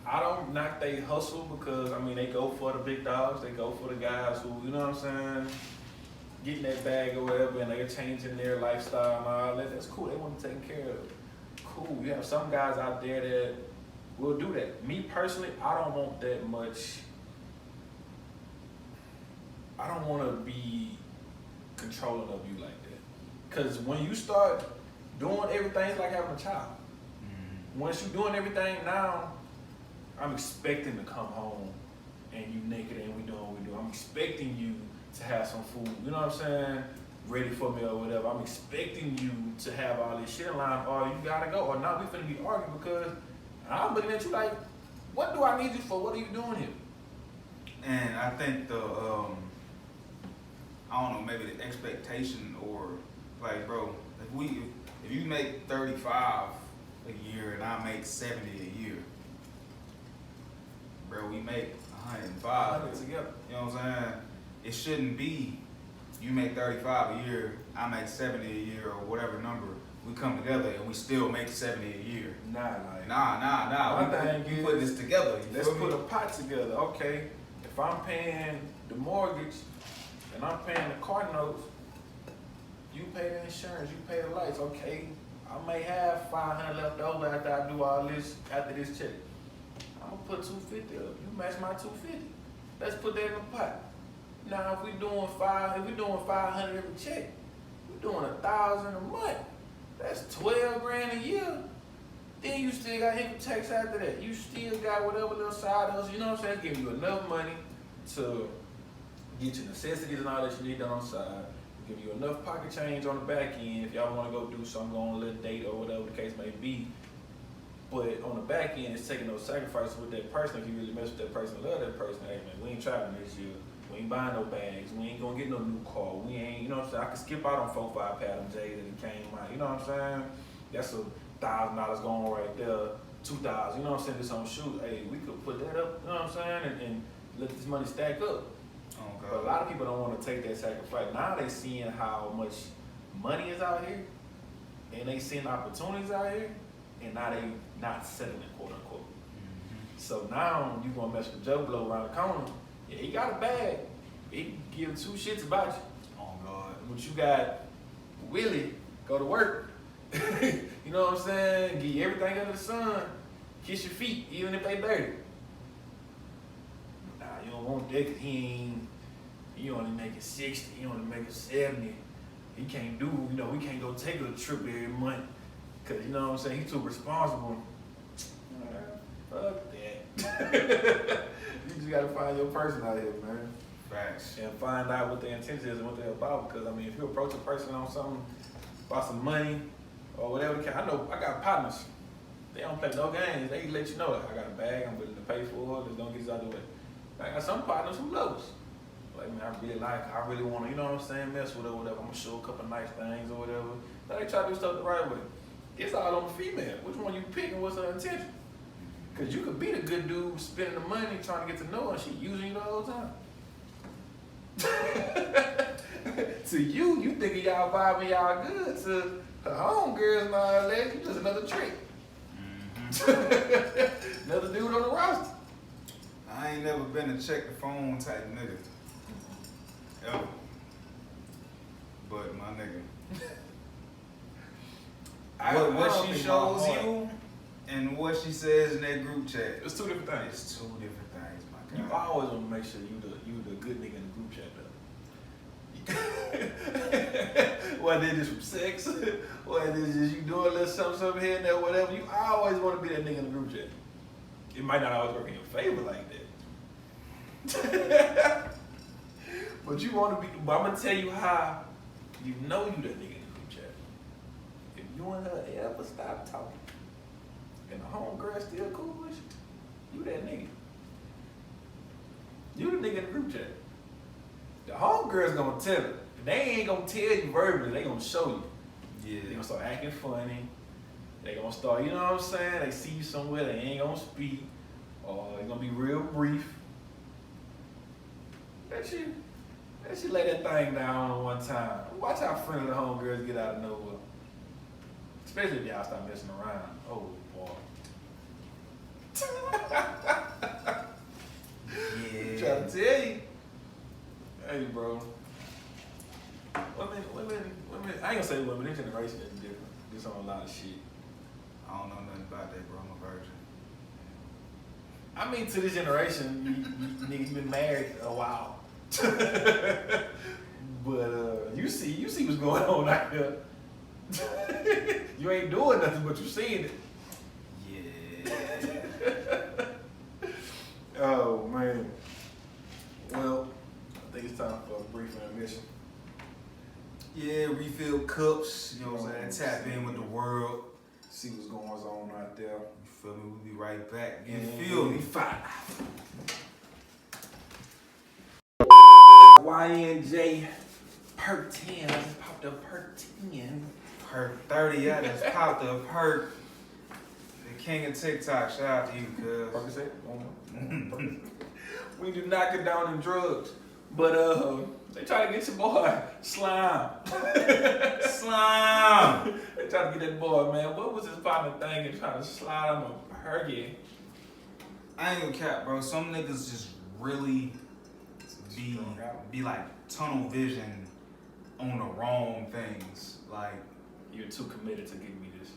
I don't knock they hustle because, I mean, they go for the big dogs. They go for the guys who, you know what I'm saying, getting that bag or whatever, and they're changing their lifestyle and all that. That's cool. They want to take care of it. Cool. You have some guys out there that will do that. Me personally, I don't want that much. I don't want to be controlling of you like that. Because when you start doing everything, it's like having a child. Once you're doing everything now, I'm expecting to come home and you naked and we doing what we do. I'm expecting you to have some food, you know what I'm saying, ready for me or whatever. I'm expecting you to have all this shit in line, or you gotta go, or not. We finna be arguing because I'm looking at you like, what do I need you for? What are you doing here? And I think I don't know, maybe the expectation or like, bro, if you make 35 a year and I make 70 a year, bro, we make 105 together. You know what I'm saying? It shouldn't be you make 35 a year, I make 70 a year or whatever number. We come together and we still make 70 a year. Nah. We put this together. Let's put a pot together. Okay, if I'm paying the mortgage and I'm paying the car notes, you pay the insurance, you pay the lights. Okay, I may have $500 left over after I do all this, after this check. I'm gonna put $250 up. You match my $250. Let's put that in the pot. Now, if we doing 500 every check, we doing 1,000 a month. That's 12 grand a year. Then you still got income tax after that. You still got whatever little side hustle, you know what I'm saying? Give you enough money to get your necessities and all that you need done on the side. Give you enough pocket change on the back end if y'all want to go do something, go on a little date or whatever the case may be. But on the back end, it's taking those sacrifices with that person. If you really mess with that person, love that person, hey man, we ain't traveling this year. We ain't buying no bags. We ain't gonna get no new car. We ain't, you know what I'm saying? I can skip out on 4-5 Pattern J that came out. You know what I'm saying? That's $1,000 going right there. 2,000. You know what I'm saying? This on shoot. Hey, we could put that up. You know what I'm saying? And let this money stack up. Oh, God. But a lot of people don't want to take that sacrifice. Now they seeing how much money is out here, and they seeing opportunities out here, and now they not settling, quote unquote. Mm-hmm. So now you gonna mess with Joe Blow around the corner. Yeah, he got a bag. He give 2 shits about you. Oh God. But you got Willie, go to work. You know what I'm saying? Give you everything under the sun. Kiss your feet, even if they dirty. Nah, you don't want that because he only making 60, he only making 70. He can't do, you know, we can't go take a trip every month. Cause you know what I'm saying, he too responsible. Fuck that. You just gotta find your person out here, man. Facts. And find out what their intention is and what they're about. Because I mean, if you approach a person on something about some money or whatever, I know I got partners. They don't play no games. They let you know, like, I got a bag, I'm willing to pay for it. Just don't get this out of the way. I got some partners who love us. Like, man, I really want to, you know what I'm saying, mess with her or whatever. I'm gonna show a couple nice things or whatever. Now they try to do stuff the right way. It's all on the female. Which one you picking? What's her intention? Because you could be the good dude spending the money trying to get to know her and she using you the whole time. To you thinking y'all vibing, y'all good. To her homegirls and all that, you just another trick. Mm-hmm. Another dude on the roster. I ain't never been a check the phone type nigga. Ever. But my nigga. What she shows you and what she says in that group chat. It's 2 different things. It's 2 different things, my God. You always want to make sure you the good nigga in the group chat though. whether it's from sex, whether it's just you doing a little something here and there, whatever, you always want to be that nigga in the group chat. It might not always work in your favor like that. But you want to be, but I'm going to tell you how you know you that nigga in the group chat. If you and her ever stop talking, and the homegirl still cool with you that nigga. You the nigga in the group chat. The homegirl's gonna tell her. They ain't gonna tell you verbally, they gonna show you. Yeah. They gonna start acting funny. They gonna start, you know what I'm saying? They see you somewhere, they ain't gonna speak. Or they gonna be real brief. That shit lay that thing down on one time. Watch how friendly the homegirls get out of nowhere. Especially if y'all start messing around. Oh boy. Yeah. I'm trying to tell you. Hey, bro. Women, I ain't gonna say women, their generation is different. There's on a lot of shit. I don't know nothing about that, bro. I'm a virgin. I mean, to this generation, you niggas been married a while. But you see what's going on out here. You ain't doing nothing, but you seeing it. Yeah. Oh, man. Well, I think it's time for a brief intermission. Yeah, refill cups, you know what I'm saying? Tap in with the world. See what's going on out there. You feel me? We'll be right back. You Yeah. feel me? 5. YNJ Perk 10. I just popped up Perk 10. Perk 30, I just popped a perk. The king of TikTok, shout out to you, cuz. Percocet? We do not get down in drugs. But they try to get your boy Slime. Slime! They try to get that boy, man. What was his partner thing and trying to slide him a Hergy? I ain't gonna cap, bro. Some niggas just really be like tunnel vision on the wrong things. Like, you're too committed to give me this.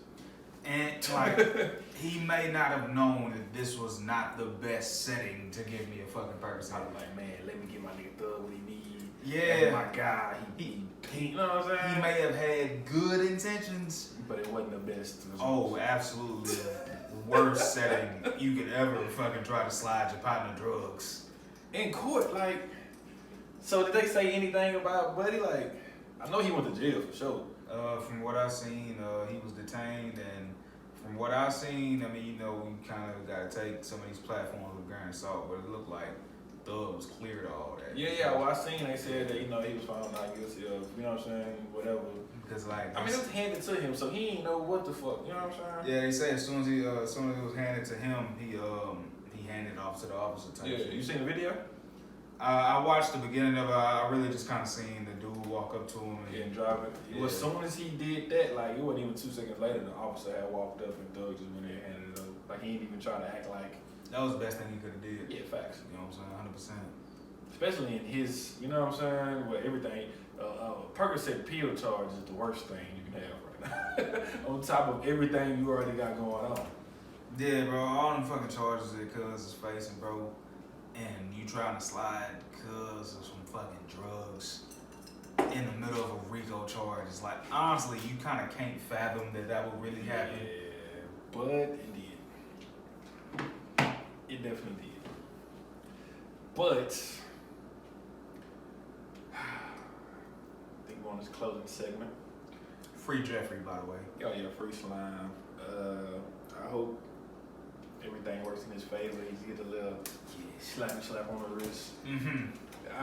and like he may not have known that this was not the best setting to give me a fucking person. I was like, man, let me get my nigga Thug what he need. Yeah. That's my guy. He you know what I'm saying? He may have had good intentions, but it wasn't the best. Oh, absolutely. The worst setting you could ever fucking try to slide your partner drugs. In court, like, so did they say anything about Buddy? Like, I know he went to jail for sure. From what I've seen, he was detained, and from what I've seen, I mean, you know, we kind of got to take some of these platforms with a grain of salt, but it looked like Thug was cleared of all that. Yeah, well, I seen they said that, you know, he was found not guilty of, you know what I'm saying, whatever. Because, like, I mean, it was handed to him, so he ain't know what the fuck, you know what I'm saying? Yeah, they say as soon as it was handed to him, he handed it off to the officer type shit. You seen the video? I watched the beginning of it. I really just kind of seen the dude walk up to him and drive it. Yeah. Well, as soon as he did that, like, it wasn't even 2 seconds later, the officer had walked up and Thug just went there and handed it over. Like, he didn't even try to act like. That was the best thing he could have did. Yeah, facts. You know what I'm saying? 100%. Especially in his, you know what I'm saying, where everything, Percocet pill charge is the worst thing you can have right now. On top of everything you already got going on. Yeah, bro, all them fucking charges that Cuz is facing, bro, and you trying to slide Cuz of some fucking drugs in the middle of a RICO charge. It's like, honestly, you kind of can't fathom that would really happen. Yeah, but it did. It definitely did. But I think we're on this closing segment. Free Jeffrey, by the way. Oh yeah, free Slime. I hope everything works in his favor. He's get a little slap on the wrist. Mm-hmm. I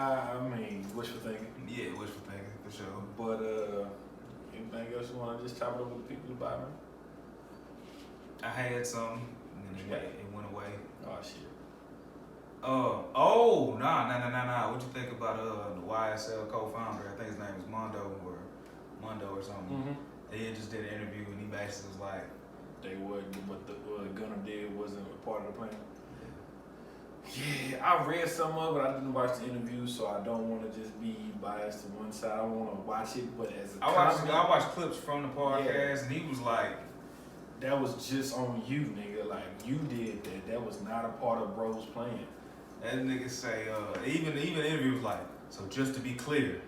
mean, wishful thinking. Yeah, wishful thinking, for sure. But anything else you want to just chop it up with the people about, man? I had some, and then it went away. Oh shit. Nah. What you think about the YSL co-founder? I think his name is Mondo or something. Mm-hmm. They just did an interview, and he basically was like, what Gunner did wasn't a part of the plan. Yeah, I read some of it. I didn't watch the interview, so I don't want to just be biased to one side. I want to watch it, but as a I watched clips from the podcast, and he was like, that was just on you, nigga. Like, you did that. That was not a part of bro's plan. That nigga say, even the interview was like, so just to be clear,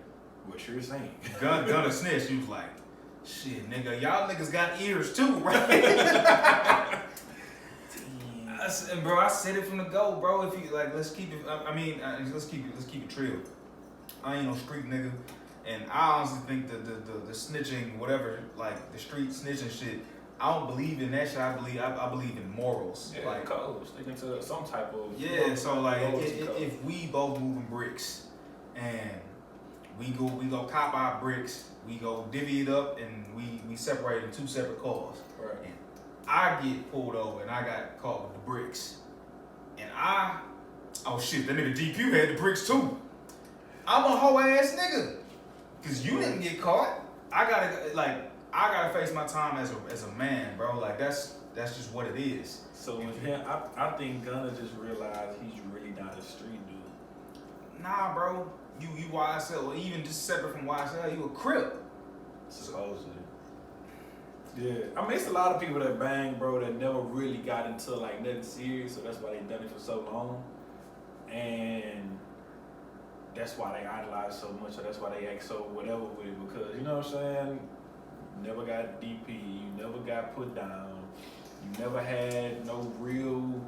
What you're saying. Gunna snitched. He was like, shit, nigga, y'all niggas got ears too, right? And bro, I said it from the go, bro. If you like, let's keep it. Let's keep it trill. I ain't no street nigga, and I honestly think the snitching, whatever, like the street snitching shit. I don't believe in that shit. I believe in morals. Yeah, like codes. Sticking to some type of. Yeah, so like if we both moving bricks, and we go cop our bricks, we go divvy it up, and we separate in 2 separate cars. Right. And I get pulled over and I got caught with the bricks. And oh shit, that nigga DeePugh had the bricks too. I'm a hoe ass nigga. Cause you didn't get caught. I gotta face my time as a man, bro. Like that's just what it is. So with him, I think Gunna just realized he's really not a street dude. Nah, bro. You YSL, or even just separate from YSL, you a Crip. Supposedly. Yeah, I mean, it's a lot of people that bang, bro, that never really got into like nothing serious, so that's why they done it for so long, and that's why they idolize so much, or that's why they act so whatever with it, because you know what I'm saying. You never got DP, you never got put down, you never had no real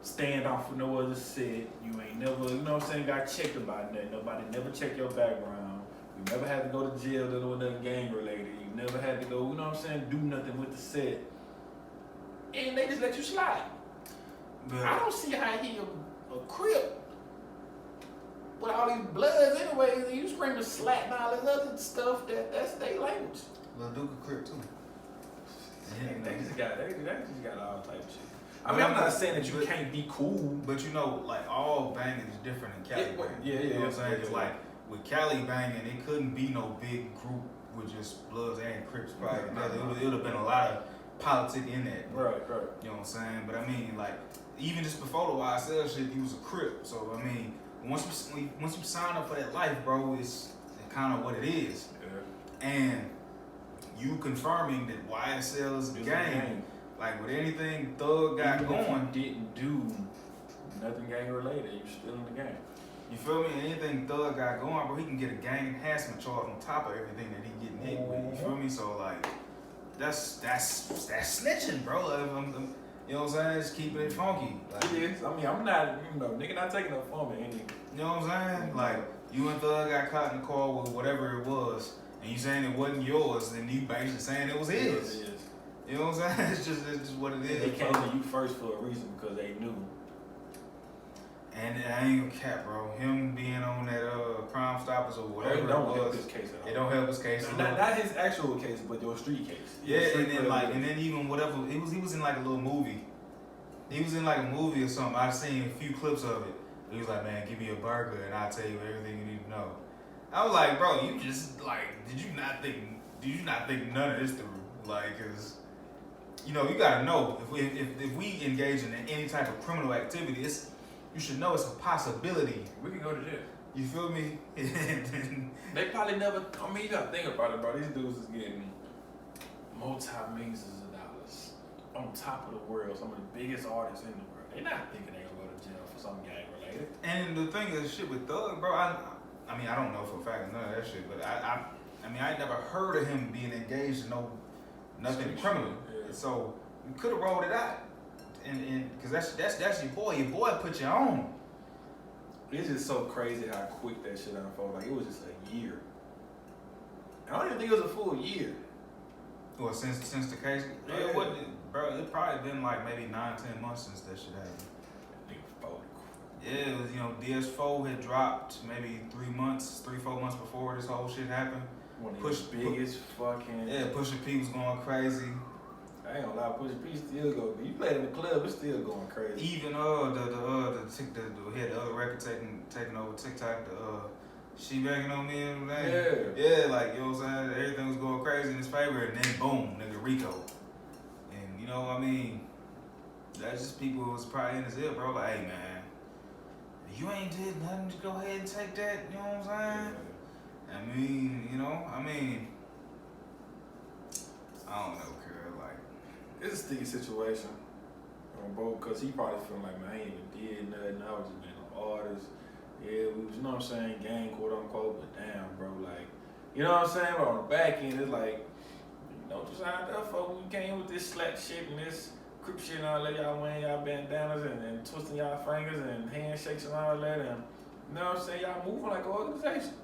standoff with no other set. You ain't never, you know what I'm saying, got checked about nothing. Nobody never checked your background. You never had to go to jail to do nothing gang related. You never had to go, you know what I'm saying, do nothing with the set. And they just let you slide. But I don't see how he a Crip with all these bloods anyway. You screaming slap and all this other stuff, that's their language. Lil Duke a Crip too. They just got all type of shit. I mean, I'm not saying that you can't be cool, but you know, like all banging is different in Cali. Yeah, you know what I'm saying? It's like with Cali banging, it couldn't be no big group with just Bloods and Crips probably together. It would have been a lot of politics in that. Right. You know what I'm saying? But I mean, like even just before the YSL shit, he was a Crip. So I mean, once you sign up for that life, bro, it's kind of what it is. Yeah. And you confirming that YSL is a gang. Like with anything Thug got going, you didn't do nothing gang related. You still in the game. You feel me? Anything Thug got going, bro, he can get a gang enhancement charge on top of everything that he getting hit with. You feel me? So like, that's snitching, bro. You know what I'm saying? Just keeping it funky. Like, it is. I mean, I'm not, nigga, not taking up for me. You know what I'm saying? Like, you and Thug got caught in the car with whatever it was, and you saying it wasn't yours, then you basically saying it was his. It is. You know what I'm saying? It's just what it is. They came to you first for a reason because they knew. And I ain't gonna cap, bro. Him being on that Crime Stoppers or whatever it don't help his case at all. It don't help his case. Not his actual case, but your street case. Yeah, and then even whatever he was in like a little movie. He was in like a movie or something. I've seen a few clips of it. He was like, man, give me a burger and I'll tell you everything you need to know. I was like, bro, you just like, did you not think none of this through? Like, cause you know, you gotta know if we engage in any type of criminal activity, you should know it's a possibility. We can go to jail. You feel me? They probably never. I mean, you gotta think about it, bro. These dudes is getting multi-millions of dollars on top of the world. Some of the biggest artists in the world. They're not thinking they're gonna go to jail for something gang related. And the thing is, shit with Thug, bro. I mean, I don't know for a fact none of that shit, but I mean, I never heard of him being engaged in nothing criminal. Yeah. So you could have rolled it out, and because that's your boy. Your boy put you on. It's just so crazy how quick that shit unfolded. Like it was just a year. I don't even think it was a full year. Well, since the case, yeah. It wasn't, bro. It probably been like maybe 9-10 months since that shit happened. Yeah, it was, you know, DS4 had dropped maybe 3-4 months before this whole shit happened. One of the biggest fucking. Yeah, Pusha P was going crazy. I ain't gonna lie, Pusha P still go. You played in the club, it's still going crazy. Even he had the other record taking over TikTok. She banging on me and everything. Yeah, like you know what I'm saying. Everything was going crazy in his favor, and then boom, nigga Rico. And you know, I mean, that's just people who was probably in his ear, bro. Like, hey man, you ain't did nothing to go ahead and take that. You know what I'm saying? Yeah. I mean, you know, I don't know, girl. Like, it's a sticky situation on both, cause he probably feeling like, man, I ain't even did nothing. I was just being an artist. Yeah, we was, you know what I'm saying, gang, quote unquote. But damn, bro, like, You know what I'm saying? But on the back end, it's like, you know, just out there, folks, we came with this slack shit and this crip shit and all that. Y'all wearing y'all bandanas and twisting y'all fingers and handshakes and all that. And, you know what I'm saying? Y'all moving like an organization.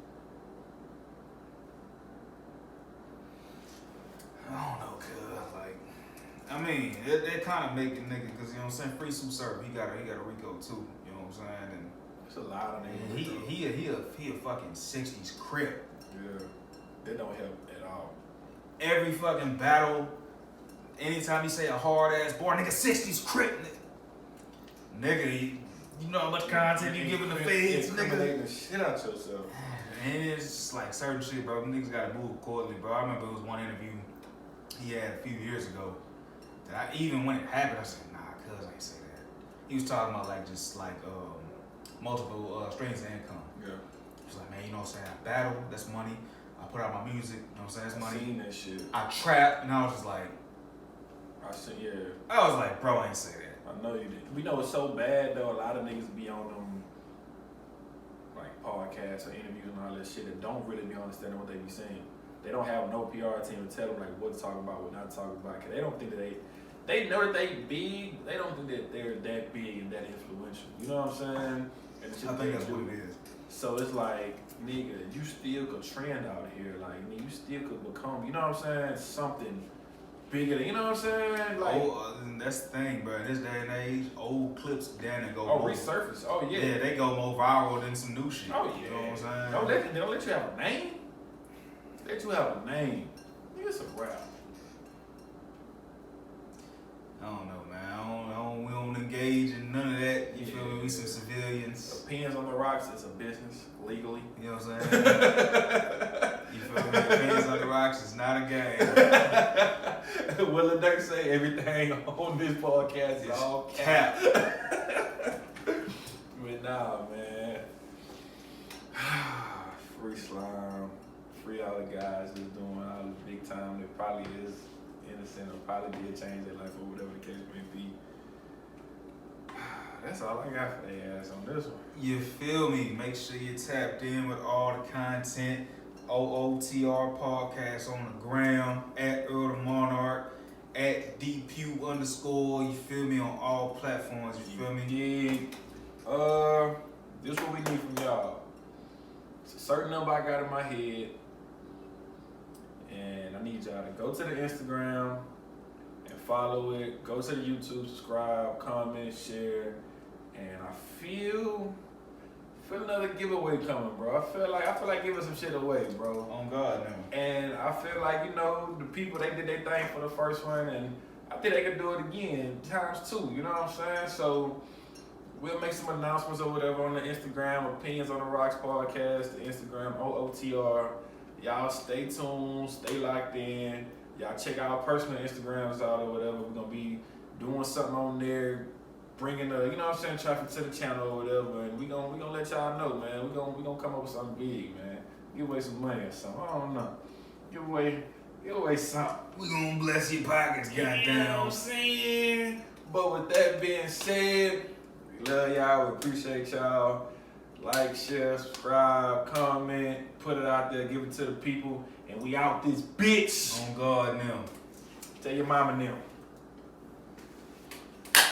I don't know, cuz, like, I mean, it kind of make the nigga, because, you know what I'm saying, Free Sue Surf, he got a Rico too, you know what I'm saying, and It's a lot of niggas. he a fucking 60s crip. Yeah, they don't help at all. Every fucking battle, anytime he say a hard ass bar, nigga, 60s crip, nigga, you know how much content you giving the feds, nigga. Incriminating the shit out yourself. And it's just like certain shit, bro. Niggas gotta move accordingly, bro. I remember it was one interview he had a few years ago that even when it happened, I said, nah, cuz I ain't say that. He was talking about like just like multiple streams of income. Yeah. He was like, man, you know what I'm saying? I battle, that's money. I put out my music, you know what I'm saying? That's money. I seen that shit. I trap, and I was just like, I was like, bro, I ain't say that. I know you did. We know it's so bad though. A lot of niggas be on them like podcasts or interviews and all that shit that don't really be understanding what they be saying. They don't have no PR team to tell them like what to talk about, what not to talk about. Cause they don't think that they know that they big. They don't think that they're that big and that influential. You know what I'm saying? And the shit I think that's what it is. So it's like, nigga, you still could trend out here. Like, nigga, you still could become, you know what I'm saying, something bigger than, you know what I'm saying? Like, that's the thing, bro. In this day and age, old clips down and go. Oh, resurface. Oh, yeah. Yeah, they go more viral than some new shit. Oh, yeah. You know what I'm saying? Don't let you have a name. Let you have a name. Nigga, it's a rap. I don't know, man. We don't engage in none of that. You feel me? We some civilians. Opinions on the Rocks is a business, legally. You know what I'm saying? You feel me? Opinions on the Rocks is not a game. What did they say? Everything on this podcast is all cap. But nah, man. Free Slime. Free all the guys that's doing all the big time. It probably is innocent or probably be a change in life or whatever the case may be. That's all I got for their ass on this one. You feel me? Make sure you're tapped in with all the content. OOTR podcast on the gram, at Earl The Monarch, at DeePugh_. You feel me? On all platforms. You feel me? Yeah. This what we need from y'all. It's a certain number I got in my head. And I need y'all to go to the Instagram and follow it. Go to the YouTube, subscribe, comment, share. And I feel another giveaway coming, bro. I feel like giving some shit away, bro. On God now. And I feel like, you know, the people, they did their thing for the first one, and I think they could do it again, ×2, you know what I'm saying? So we'll make some announcements or whatever on the Instagram, Opinions on the Rocks podcast, the Instagram, OOTR. Y'all stay tuned, stay locked in. Y'all check out our personal Instagrams out or whatever. We're gonna be doing something on there, bringing the, you know what I'm saying, traffic to the channel or whatever. And we gonna let y'all know, man. We gonna come up with something big, man. Give away some money or something. I don't know. Give away something. We gonna bless your pockets, goddamn. You know what I'm saying? But with that being said, we love y'all. We appreciate y'all. Like, share, subscribe, comment, put it out there, give it to the people, and we out this bitch. On God now. Tell your mama now.